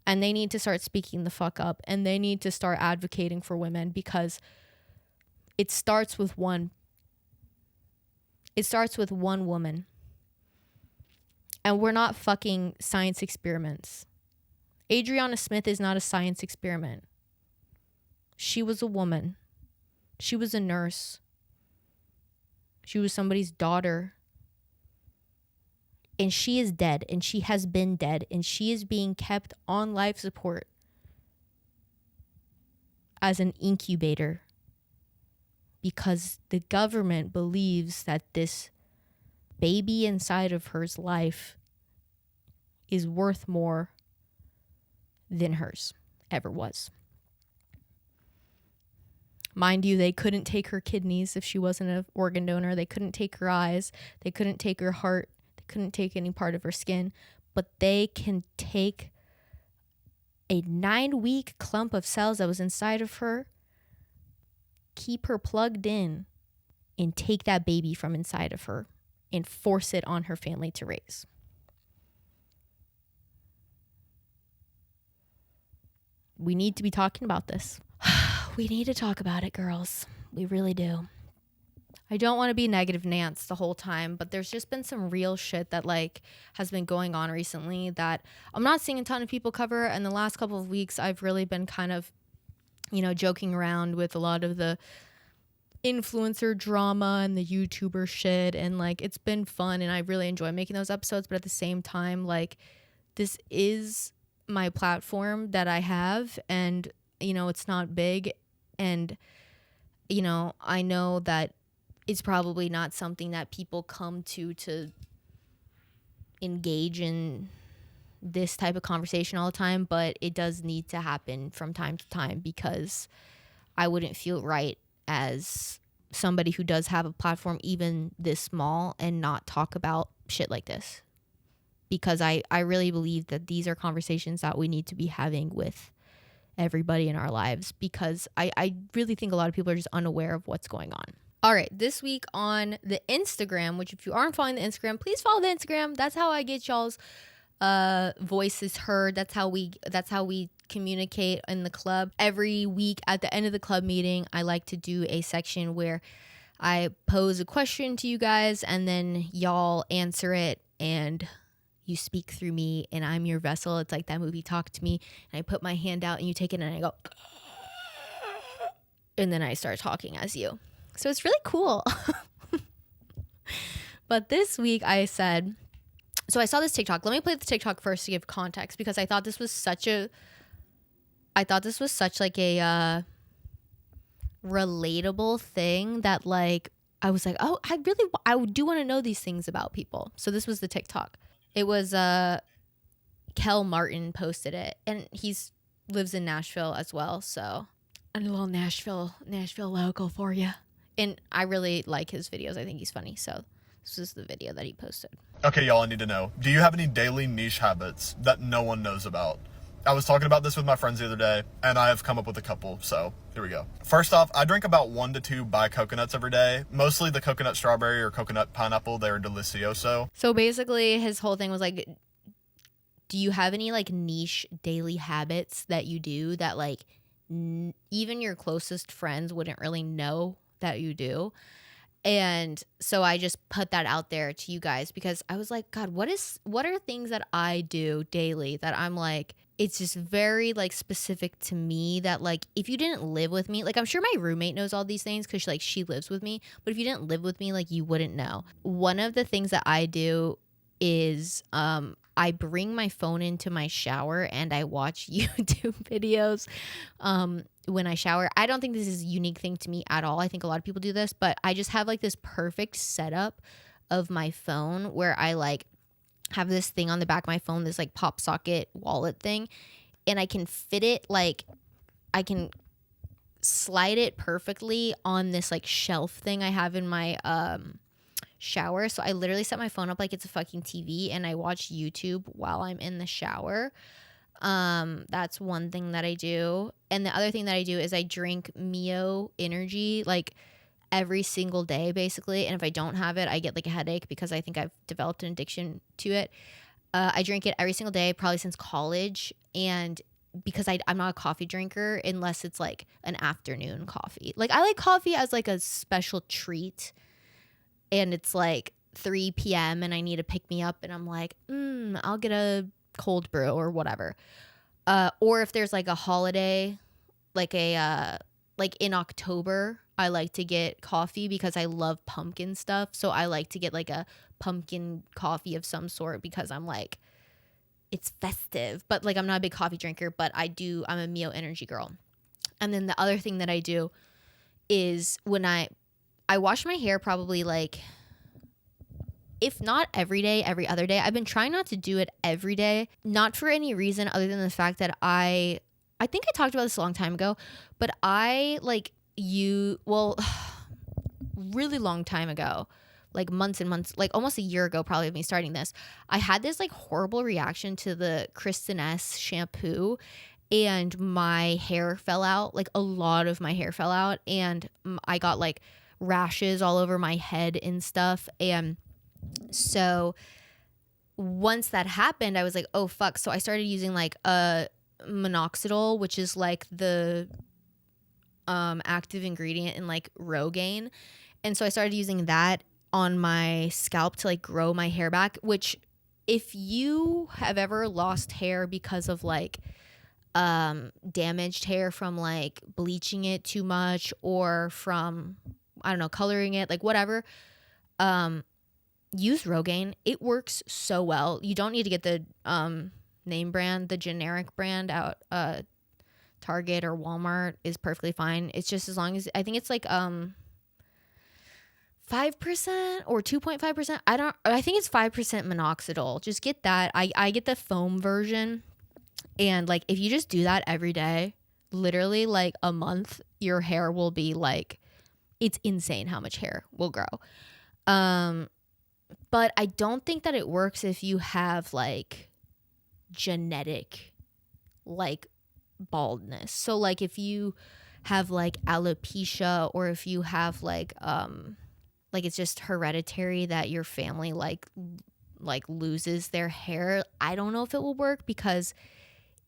And they need to start speaking the fuck up. And they need to start advocating for women because it starts with one. It starts with one woman. And we're not fucking science experiments. Adriana Smith is not a science experiment. She was a woman. She was a nurse. She was somebody's daughter. And she is dead, and she has been dead, and she is being kept on life support as an incubator because the government believes that this baby inside of her's life is worth more than hers ever was. Mind you, they couldn't take her kidneys if she wasn't an organ donor. They couldn't take her eyes. They couldn't take her heart. They couldn't take any part of her skin. But they can take a 9-week clump of cells that was inside of her, keep her plugged in, and take that baby from inside of her and force it on her family to raise. We need to be talking about this. We need to talk about it, girls. We really do. I don't want to be negative Nance the whole time, but there's just been some real shit that like has been going on recently that I'm not seeing a ton of people cover. And the last couple of weeks, I've really been kind of, joking around with a lot of the influencer drama and the YouTuber shit. And like, it's been fun and I really enjoy making those episodes. But at the same time, like, this is my platform that I have, and, it's not big. And, I know that it's probably not something that people come to engage in this type of conversation all the time, but it does need to happen from time to time because I wouldn't feel right as somebody who does have a platform even this small and not talk about shit like this. Because I really believe that these are conversations that we need to be having with everybody in our lives, because I really think a lot of people are just unaware of what's going on. All right, this week on the Instagram, which if you aren't following the Instagram, please follow the Instagram. That's how I get y'all's voices heard. That's how we communicate in the club. Every week at the end of the club meeting, I like to do a section where I pose a question to you guys and then y'all answer it and you speak through me and I'm your vessel. It's like that movie Talk to Me, and I put my hand out and you take it and I go and then I start talking as you. So it's really cool. But this week I said, so I saw this TikTok. Let me play the TikTok first to give context, because I thought this was such like a relatable thing that like, I was like, oh, I do want to know these things about people. So this was the TikTok. It was Kel Martin posted it, and he's lives in Nashville as well. So a little Nashville local for you. And I really like his videos. I think he's funny. So this is the video that he posted. Okay, y'all, I need to know. Do you have any daily niche habits that no one knows about? I was talking about this with my friends the other day, and I have come up with a couple, so here we go. First off, I drink about 1 to 2 bi-coconuts every day. Mostly the coconut strawberry or coconut pineapple. They're delicioso. So basically, his whole thing was like, do you have any like niche daily habits that you do that like even your closest friends wouldn't really know that you do? And so I just put that out there to you guys because I was like, God, what are things that I do daily that I'm like, it's just very like specific to me that like, if you didn't live with me, like I'm sure my roommate knows all these things because like she lives with me, but if you didn't live with me, like you wouldn't know. One of the things that I do is I bring my phone into my shower and I watch YouTube videos when I shower. I don't think this is a unique thing to me at all. I think a lot of people do this, but I just have like this perfect setup of my phone where I like have this thing on the back of my phone, this like pop socket wallet thing, and I can fit it, like I can slide it perfectly on this like shelf thing I have in my shower. So I literally set my phone up like it's a fucking TV and I watch YouTube while I'm in the shower. That's one thing that I do. And the other thing that I do is I drink Mio Energy like every single day basically, and if I don't have it I get like a headache because I think I've developed an addiction to it. I drink it every single day probably since college, and because I'm not a coffee drinker unless it's like an afternoon coffee. Like I like coffee as like a special treat and it's like 3 p.m. and I need to pick me up and I'm like, I'll get a cold brew or whatever. Or if there's like a holiday, like like in October, I like to get coffee because I love pumpkin stuff. So I like to get like a pumpkin coffee of some sort because I'm like, it's festive. But like, I'm not a big coffee drinker, but I'm a Mio energy girl. And then the other thing that I do is when I wash my hair probably like, if not every day, every other day. I've been trying not to do it every day, not for any reason other than the fact that I think I talked about this a long time ago, but I like really long time ago, like months and months, like almost a year ago, probably of me starting this, I had this like horrible reaction to the Kristen S shampoo, and my hair fell out. Like a lot of my hair fell out, and I got like rashes all over my head and stuff. And so once that happened, I was like, oh fuck. So I started using like a minoxidil, which is like the active ingredient in like Rogaine. And so I started using that on my scalp to like grow my hair back, which if you have ever lost hair because of like damaged hair from like bleaching it too much or from, I don't know, coloring it, like whatever, use Rogaine. It works so well. You don't need to get the name brand. The generic brand out Target or Walmart is perfectly fine. It's just as long as, I think it's like 5% or 2.5%. I think it's 5% minoxidil. Just get that. I get the foam version. And like if you just do that every day, literally like a month, your hair will be like, it's insane how much hair will grow. But I don't think that it works if you have like genetic like baldness. So like if you have like alopecia, or if you have like it's just hereditary that your family like loses their hair, I don't know if it will work because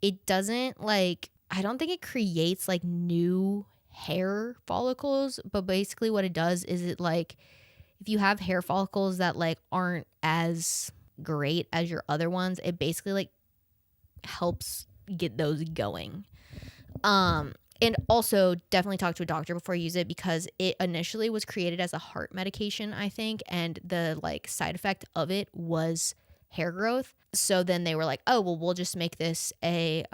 it doesn't like, I don't think it creates like new hair follicles, but basically what it does is it like, if you have hair follicles that like aren't as great as your other ones, it basically like helps get those going. And also definitely talk to a doctor before you use it, because it initially was created as a heart medication, I think, and the like side effect of it was hair growth. So then they were like, oh, well, we'll just make this a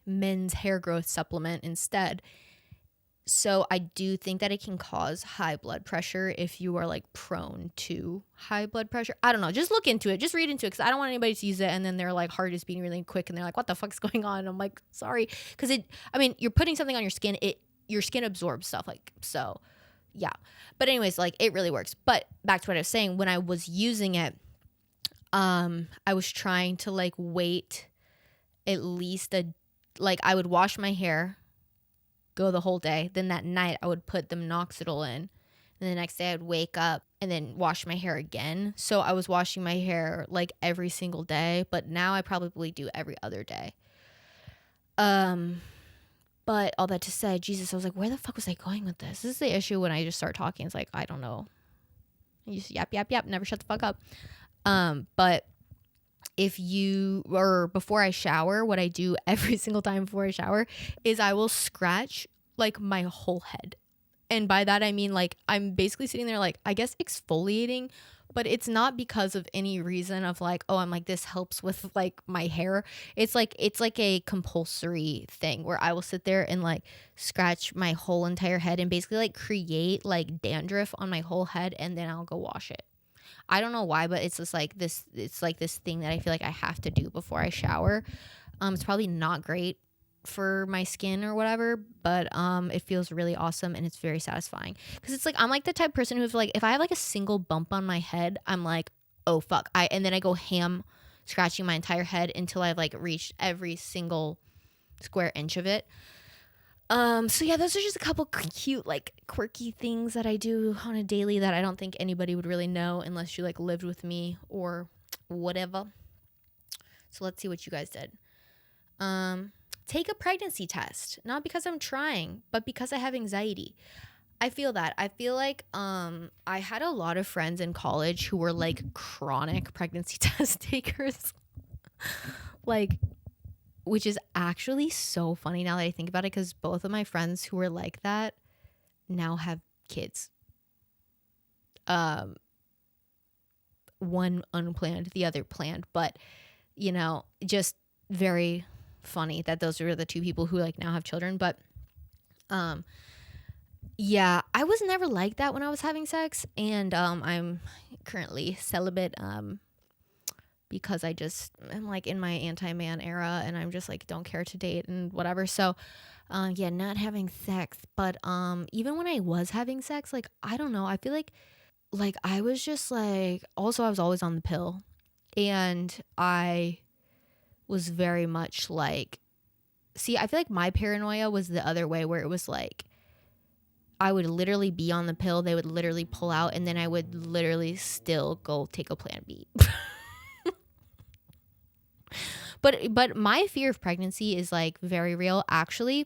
men's hair growth supplement instead. So I do think that it can cause high blood pressure if you are like prone to high blood pressure. I don't know. Just look into it. Just read into it, because I don't want anybody to use it and then their like heart is beating really quick and they're like, what the fuck's going on? And I'm like, sorry. Because you're putting something on your skin. Your skin absorbs stuff, like, so yeah. But anyways, like it really works. But back to what I was saying, when I was using it, I was trying to like wait at least I would wash my hair, go the whole day. Then that night I would put the minoxidil in, and the next day I'd wake up and then wash my hair again. So I was washing my hair like every single day, but now I probably do every other day. But all that to say, Jesus, I was like, where the fuck was I going with this? This is the issue when I just start talking. It's like, I don't know. You just yap, never shut the fuck up. But before I shower, what I do every single time before I shower is I will scratch like my whole head. And by that, I mean, like, I'm basically sitting there, like, I guess exfoliating, but it's not because of any reason of like, oh, I'm like, this helps with like my hair. It's like a compulsory thing where I will sit there and like scratch my whole entire head and basically like create like dandruff on my whole head, and then I'll go wash it. I don't know why, but it's just like this, it's like this thing that I feel like I have to do before I shower. It's probably not great for my skin or whatever, but it feels really awesome and it's very satisfying. Because it's like, I'm like the type of person who's like, if I have like a single bump on my head, I'm like, oh fuck. And then I go ham scratching my entire head until I've like reached every single square inch of it. So yeah, those are just a couple cute, like quirky things that I do on a daily that I don't think anybody would really know unless you like lived with me or whatever. So let's see what you guys did. Take a pregnancy test, not because I'm trying, but because I have anxiety. I feel that. I feel like, I had a lot of friends in college who were like chronic pregnancy test takers. Like, which is actually so funny now that I think about it, because both of my friends who were like that now have kids. One unplanned, the other planned, but you know, just very funny that those are the two people who like now have children. But yeah, I was never like that when I was having sex, and I'm currently celibate because I just am like in my anti-man era, and I'm just like don't care to date and whatever. So yeah, not having sex. But even when I was having sex, like I don't know, I feel like I was just like, also I was always on the pill, and I was very much like, see, I feel like my paranoia was the other way, where it was like I would literally be on the pill, they would literally pull out, and then I would literally still go take a plan B. But my fear of pregnancy is like very real. Actually,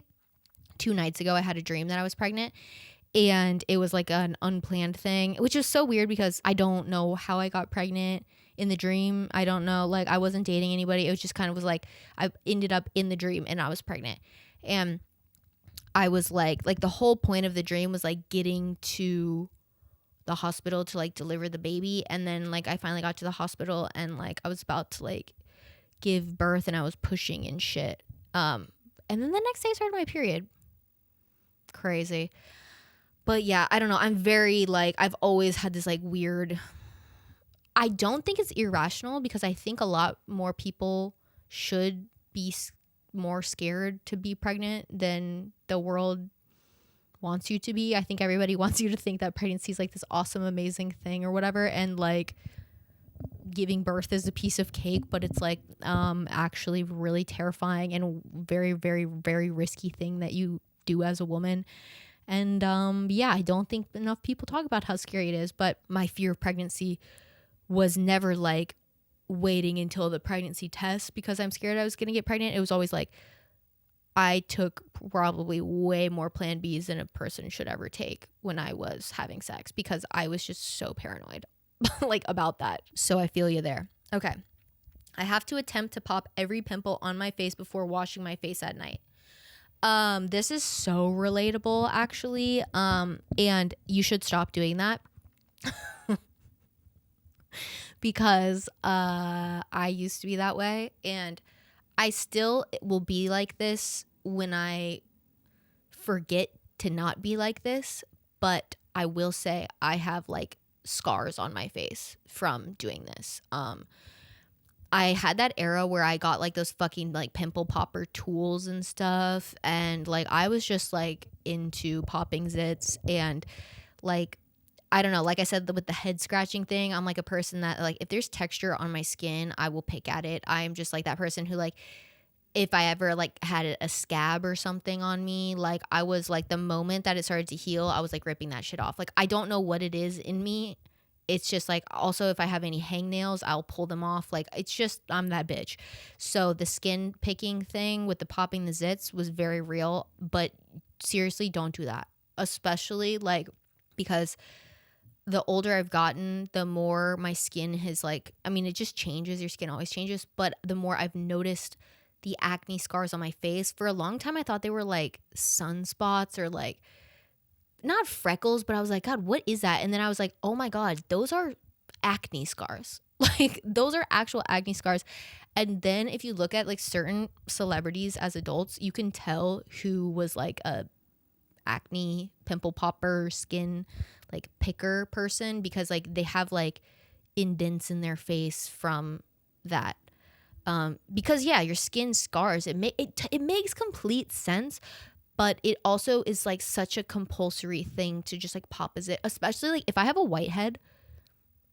2 nights ago I had a dream that I was pregnant, and it was like an unplanned thing, which is so weird because I don't know how I got pregnant in the dream. I don't know, like I wasn't dating anybody. It was just kind of was like I ended up in the dream and I was pregnant. And I was like the whole point of the dream was like getting to the hospital to like deliver the baby. And then like I finally got to the hospital, and like I was about to like give birth, and I was pushing and shit. And then the next day I started my period. Crazy. But yeah, I don't know. I'm very like, I've always had this like weird, I don't think it's irrational, because I think a lot more people should be more scared to be pregnant than the world wants you to be. I think everybody wants you to think that pregnancy is like this awesome, amazing thing or whatever. And like giving birth is a piece of cake, but it's like actually really terrifying and very, very, very risky thing that you do as a woman. And yeah, I don't think enough people talk about how scary it is. But my fear of pregnancy was never like waiting until the pregnancy test because I'm scared I was going to get pregnant. It was always like I took probably way more Plan Bs than a person should ever take when I was having sex, because I was just so paranoid like about that. So I feel you there. Okay. I have to attempt to pop every pimple on my face before washing my face at night. This is so relatable, actually. And you should stop doing that. Because I used to be that way, and I still will be like this when I forget to not be like this. But I will say I have like scars on my face from doing this. I had that era where I got like those fucking like pimple popper tools and stuff, and like I was just like into popping zits, and like I don't know, like I said with the head scratching thing, I'm like a person that like if there's texture on my skin, I will pick at it. I'm just like that person who like if I ever like had a scab or something on me, like I was like the moment that it started to heal, I was like ripping that shit off. Like I don't know what it is in me. It's just like, also if I have any hangnails, I'll pull them off. Like it's just, I'm that bitch. So the skin picking thing with the popping the zits was very real, but seriously, don't do that. Especially like, because the older I've gotten, the more my skin has like, I mean, it just changes. Your skin always changes. But the more I've noticed the acne scars on my face, for a long time, I thought they were like sunspots or like, not freckles, but I was like, God, what is that? And then I was like, oh my God, those are acne scars. Like those are actual acne scars. And then if you look at like certain celebrities as adults, you can tell who was like a acne pimple popper skin like picker person, because like they have like indents in their face from that. Because yeah, your skin scars. It makes complete sense. But it also is like such a compulsory thing to just like pop a zit, especially like if I have a whitehead,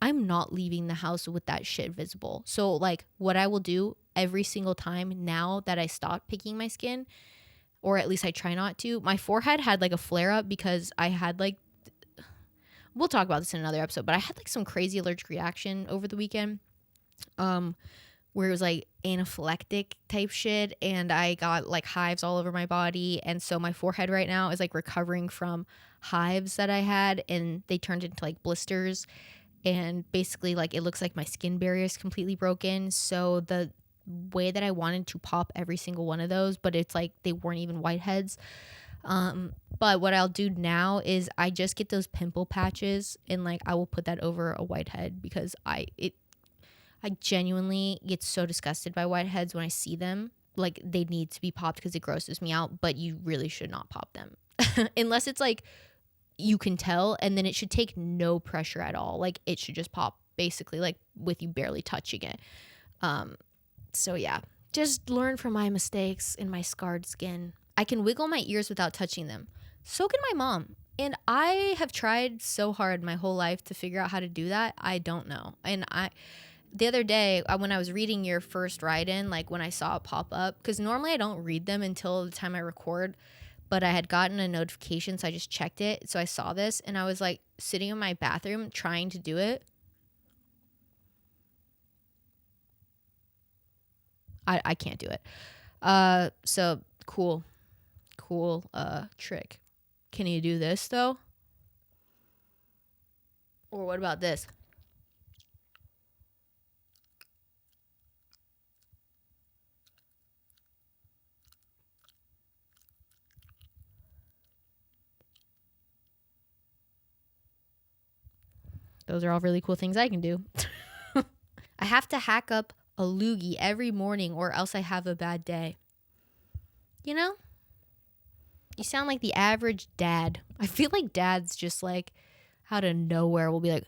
I'm not leaving the house with that shit visible. So like what I will do every single time now that I stopped picking my skin, or at least I try not to, my forehead had like a flare up because I had like, we'll talk about this in another episode, but I had like some crazy allergic reaction over the weekend. Where it was like anaphylactic type shit, and I got like hives all over my body, and so my forehead right now is like recovering from hives that I had, and they turned into like blisters, and basically like it looks like my skin barrier is completely broken. So the way that I wanted to pop every single one of those, but it's like they weren't even whiteheads. But what I'll do now is I just get those pimple patches and like I will put that over a whitehead because I genuinely get so disgusted by whiteheads when I see them. Like they need to be popped because it grosses me out, but you really should not pop them unless it's like you can tell, and then it should take no pressure at all. Like it should just pop basically like with you barely touching it. So yeah, just learn from my mistakes in my scarred skin. I can wiggle my ears without touching them. So can my mom. And I have tried so hard my whole life to figure out how to do that. I don't know. And the other day when I was reading your first write-in, like when I saw it pop up, because normally I don't read them until the time I record, but I had gotten a notification, so I just checked it. So I saw this, and I was like sitting in my bathroom trying to do it. I can't do it. So cool trick. Can you do this though? Or what about this? Those are all really cool things I can do. I have to hack up a loogie every morning or else I have a bad day. You know? You sound like the average dad. I feel like dads just like out of nowhere will be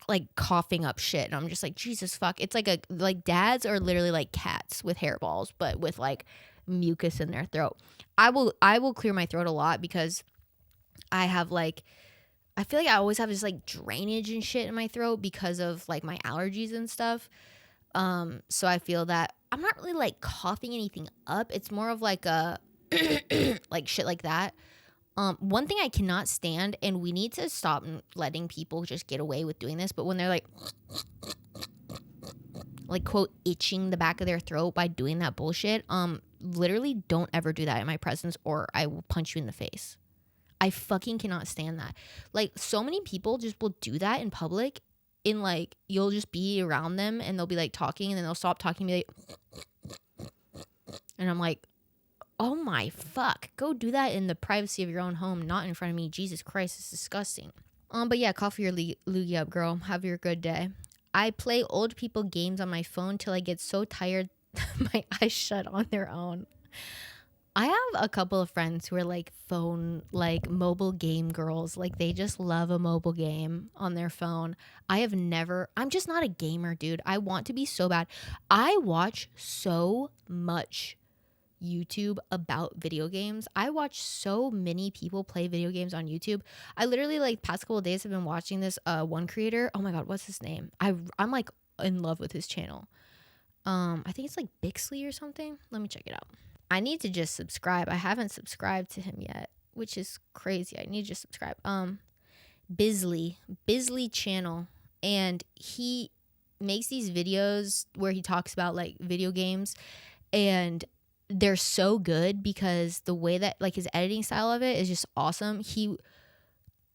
like coughing up shit. And I'm just like, Jesus fuck. It's like dads are literally like cats with hairballs, but with like mucus in their throat. I will clear my throat a lot because I feel like I always have this like drainage and shit in my throat because of like my allergies and stuff. So I feel that I'm not really like coughing anything up. It's more of like a like shit like that. One thing I cannot stand, and we need to stop letting people just get away with doing this, but when they're like quote itching the back of their throat by doing that bullshit, literally don't ever do that in my presence or I will punch you in the face. I fucking cannot stand that. Like so many people just will do that in public, and like you'll just be around them and they'll be like talking and then they'll stop talking and be like, and I'm like, oh my fuck, go do that in the privacy of your own home, not in front of me. Jesus Christ, it's disgusting. But yeah, cough your loogie up, girl. Have your good day. I play old people games on my phone till I get so tired my eyes shut on their own. I have a couple of friends who are like mobile game girls. Like they just love a mobile game on their phone. I'm just not a gamer, dude. I want to be so bad. I watch so much YouTube about video games. I watch so many people play video games on YouTube. I literally like past couple of days have been watching this one creator. Oh my God, what's his name? I'm like in love with his channel. I think it's like Bixley or something. Let me check it out. I need to just subscribe. I haven't subscribed to him yet, which is crazy. I need to just subscribe. Bisley channel, and he makes these videos where he talks about like video games, and they're so good because the way that like his editing style of it is just awesome. He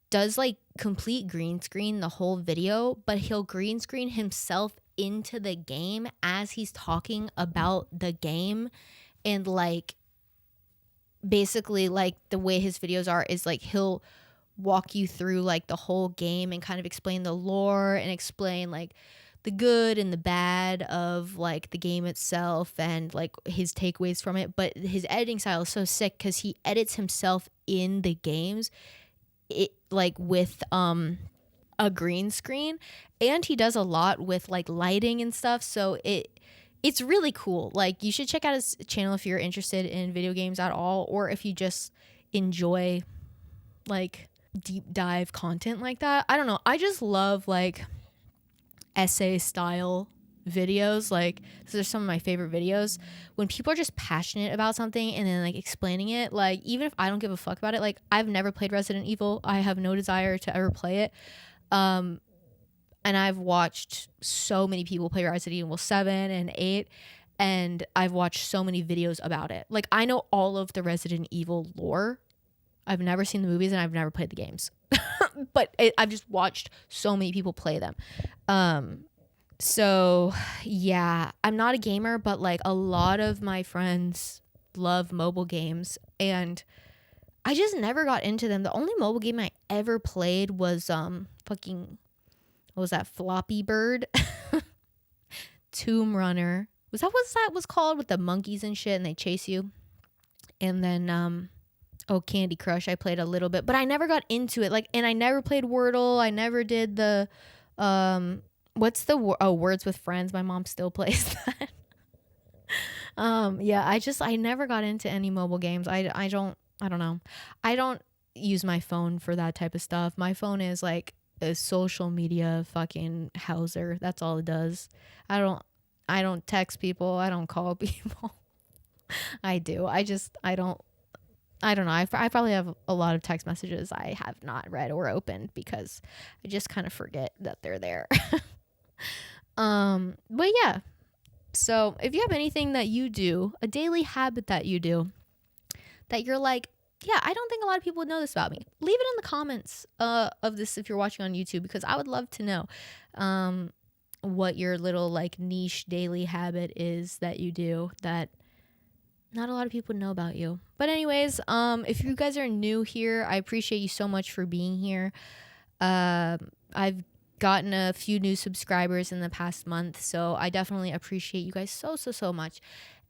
does like complete green screen the whole video, but he'll green screen himself into the game as he's talking about the game. And like basically like the way his videos are is like he'll walk you through like the whole game and kind of explain the lore and explain like the good and the bad of like the game itself and like his takeaways from it. But his editing style is so sick because he edits himself in the games like with a green screen, and he does a lot with like lighting and stuff. So it's really cool. Like you should check out his channel if you're interested in video games at all, or if you just enjoy like deep dive content like that. I don't know. I just love like essay style videos. Like these are some of my favorite videos when people are just passionate about something and then like explaining it. Like even if I don't give a fuck about it, like I've never played Resident Evil. I have no desire to ever play it. And I've watched so many people play Resident Evil 7 and 8, and I've watched so many videos about it. Like, I know all of the Resident Evil lore. I've never seen the movies, and I've never played the games. But I've just watched so many people play them. So, yeah, I'm not a gamer, but like a lot of my friends love mobile games, and I just never got into them. The only mobile game I ever played was fucking, what was that, Floppy Bird? Tomb Runner. Was that what that was called, with the monkeys and shit and they chase you? And then Candy Crush I played a little bit, but I never got into it. Like, and I never played Wordle. I never did the what's the Words with Friends. My mom still plays that. Yeah, I never got into any mobile games. I don't know. I don't use my phone for that type of stuff. My phone is like a social media fucking houser. That's all it does. I don't text people. I don't call people. I do. I don't know. I probably have a lot of text messages I have not read or opened because I just kind of forget that they're there. But yeah. So if you have anything that you do, a daily habit that you do, that you're like, yeah, I don't think a lot of people would know this about me, leave it in the comments of this if you're watching on YouTube, because I would love to know what your little like niche daily habit is that you do that not a lot of people know about you. But anyways, if you guys are new here, I appreciate you so much for being here. I've gotten a few new subscribers in the past month, so I definitely appreciate you guys so much.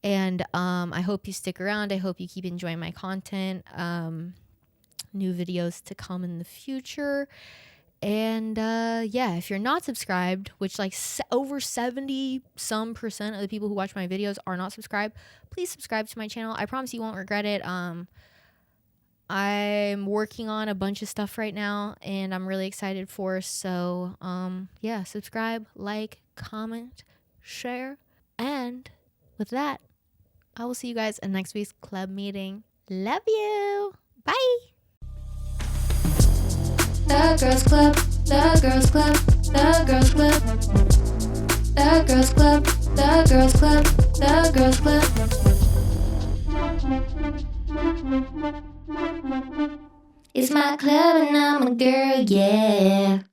And I hope you stick around. I hope you keep enjoying my content. New videos to come in the future. And yeah, if you're not subscribed, which like over 70% of the people who watch my videos are not subscribed, please subscribe to my channel. I promise you won't regret it. I'm working on a bunch of stuff right now and I'm really excited for. So yeah, subscribe, like, comment, share. And with that, I will see you guys in next week's club meeting. Love you. Bye. The Girls Club, the Girls Club, the Girls Club, the Girls Club, the Girls Club, the Girls Club. It's my club and I'm a girl, yeah.